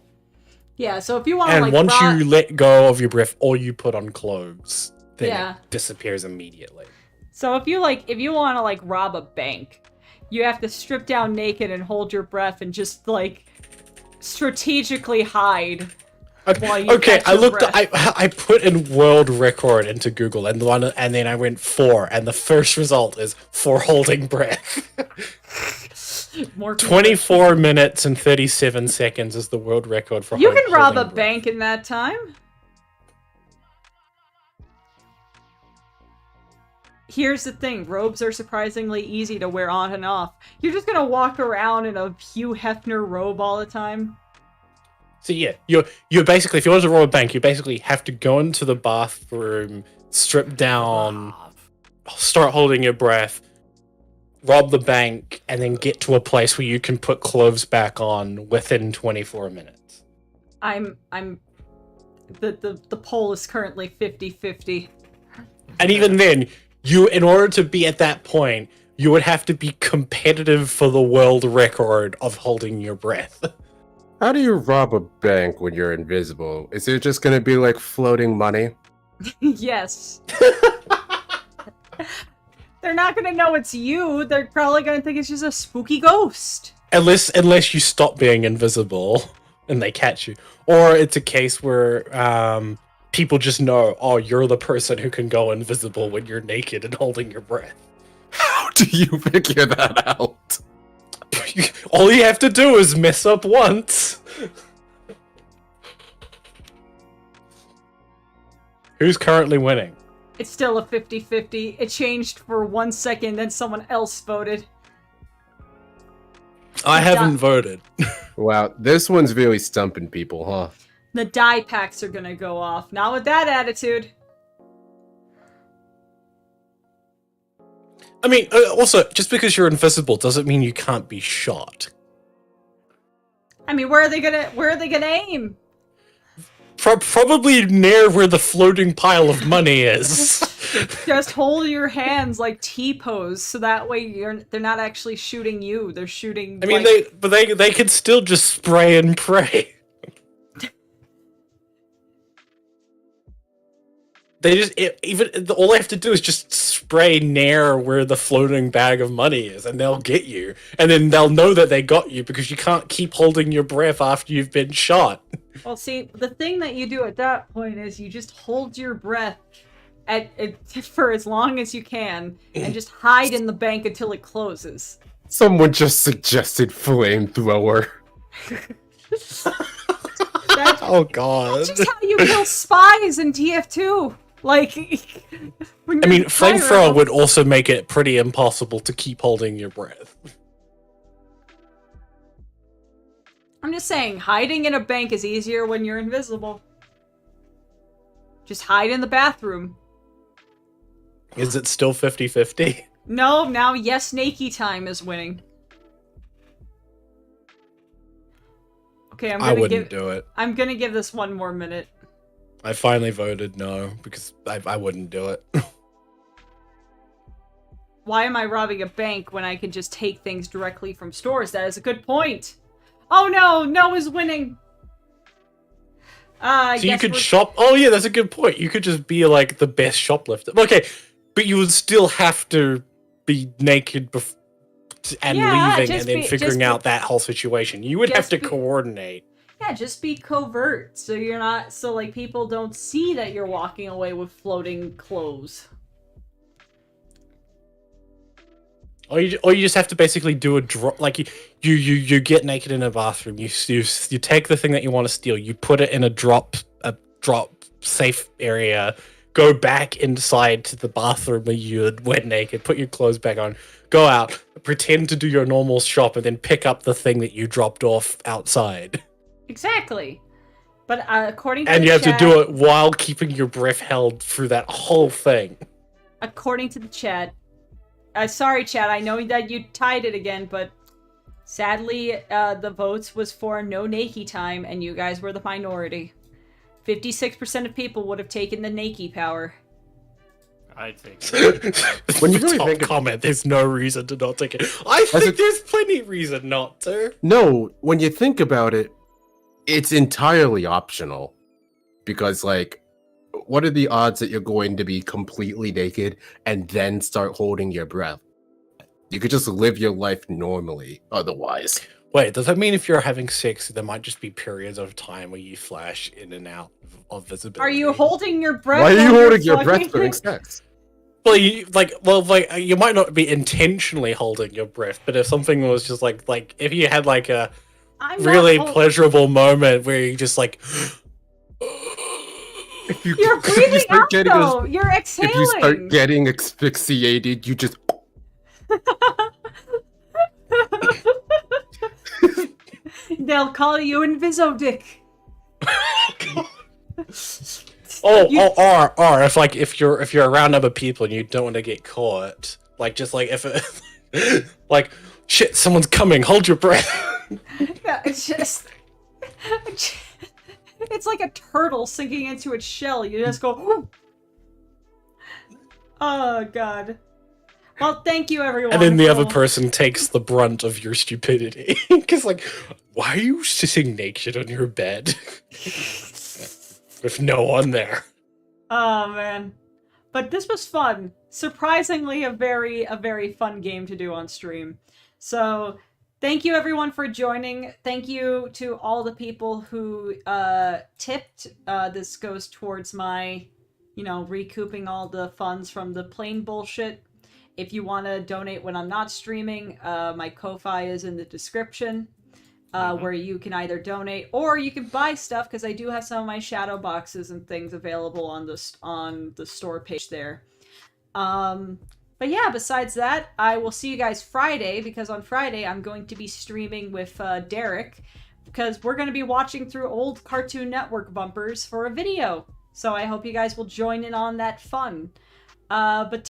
Yeah. So if you want to And like once rot- you let go of your breath or you put on clothes, then Yeah. it disappears immediately. So if you want to like rob a bank, you have to strip down naked and hold your breath and just like strategically hide. While you Okay, catch I your looked. breath. I put in world record into Google, and then I went 4, and the first result is for holding breath. More people- 24 minutes and 37 seconds is the world record for. You can rob a holding breath. bank in that time. Here's the thing, robes are surprisingly easy to wear on and off. You're just gonna walk around in a Hugh Hefner robe all the time. So yeah, you're basically, if you want to rob a bank, you basically have to go into the bathroom, strip down, start holding your breath, rob the bank, and then get to a place where you can put clothes back on within 24 minutes. The poll is currently 50-50. And even then, in order to be at that point, you would have to be competitive for the world record of holding your breath. How do you rob a bank when you're invisible? Is it just gonna be like floating money? Yes. They're not gonna know it's you. They're probably gonna think it's just a spooky ghost. Unless you stop being invisible and they catch you. Or it's a case where people just know, oh, you're the person who can go invisible when you're naked and holding your breath. How do you figure that out? All you have to do is mess up once. Who's currently winning? It's still a 50-50. It changed for 1 second, then someone else voted. I haven't voted. Wow, this one's really stumping people, huh? The die packs are gonna go off. Not with that attitude. I mean, also, just because you're invisible doesn't mean you can't be shot. I mean, where are they gonna aim? Probably near where the floating pile of money is. Just hold your hands like T-pose, so that way they're not actually shooting you. They're shooting. I mean, like, they could still just spray and pray. All they have to do is just spray near where the floating bag of money is, and they'll get you. And then they'll know that they got you because you can't keep holding your breath after you've been shot. Well, see, the thing that you do at that point is you just hold your breath for as long as you can, and just hide in the bank until it closes. Someone just suggested flamethrower. That's Oh god. just how you kill spies in TF2. Like, when I mean, you're flamethrower pyro- would also make it pretty impossible to keep holding your breath. I'm just saying, hiding in a bank is easier when you're invisible. Just hide in the bathroom. Is it still 50-50? No, now yes, Nakey time is winning. Okay, I wouldn't do it. I'm gonna give this one more minute. I finally voted no because I wouldn't do it. Why am I robbing a bank when I can just take things directly from stores? That is a good point. Oh no, no is winning. So you yes, could we're- shop. Oh yeah, that's a good point. You could just be like the best shoplifter. Okay, but you would still have to be naked and Yeah, leaving just and then be- figuring just out be- that whole situation. You would have just to be- coordinate. Yeah, just be covert, so you're not, so like people don't see that you're walking away with floating clothes. Or you just have to basically do a drop, like you get naked in a bathroom. You take the thing that you want to steal. You put it in a drop safe area. Go back inside to the bathroom where you went naked. Put your clothes back on. Go out. Pretend to do your normal shop, and then pick up the thing that you dropped off outside. Exactly. But according to And the you have chat, to do it while keeping your breath held through that whole thing. according to the chat, sorry chat, I know that you tied it again, but sadly the votes was for no Nakey time, and you guys were the minority. 56% of people would have taken the Nakey power. I take When you really Top think of- comment, there's no reason to not take it. I think there's plenty reason not to. No, when you think about it, it's entirely optional. Because, like, what are the odds that you're going to be completely naked and then start holding your breath? You could just live your life normally otherwise. Wait, does that mean if you're having sex, there might just be periods of time where you flash in and out of visibility? Are you holding your breath? Why are you while you're holding your breath fucking? during sex? Well, you might not be intentionally holding your breath, but if something was just like if you had like a I'm not really hol- pleasurable moment where you just like. If you, You're if you breathing start out getting though. You're exhaling. if you start getting asphyxiated, you just They'll call you Invisodick. Or if you're around other people and you don't want to get caught, like just like if it, like shit, someone's coming, hold your breath. Yeah, it's just it's like a turtle sinking into its shell. You just go "Whoo." Oh god. Well, thank you everyone. And then the other for- person takes the brunt of your stupidity. Because like, why are you sitting naked on your bed with no one there? Oh man. But this was fun. Surprisingly a very fun game to do on stream. So thank you everyone for joining. Thank you to all the people who tipped. This goes towards my, recouping all the funds from the plane bullshit. If you want to donate when I'm not streaming, my Ko-Fi is in the description, where you can either donate or you can buy stuff, because I do have some of my shadow boxes and things available on the store page there. But yeah, besides that, I will see you guys Friday, because on Friday I'm going to be streaming with Derek, because we're going to be watching through old Cartoon Network bumpers for a video. So I hope you guys will join in on that fun. But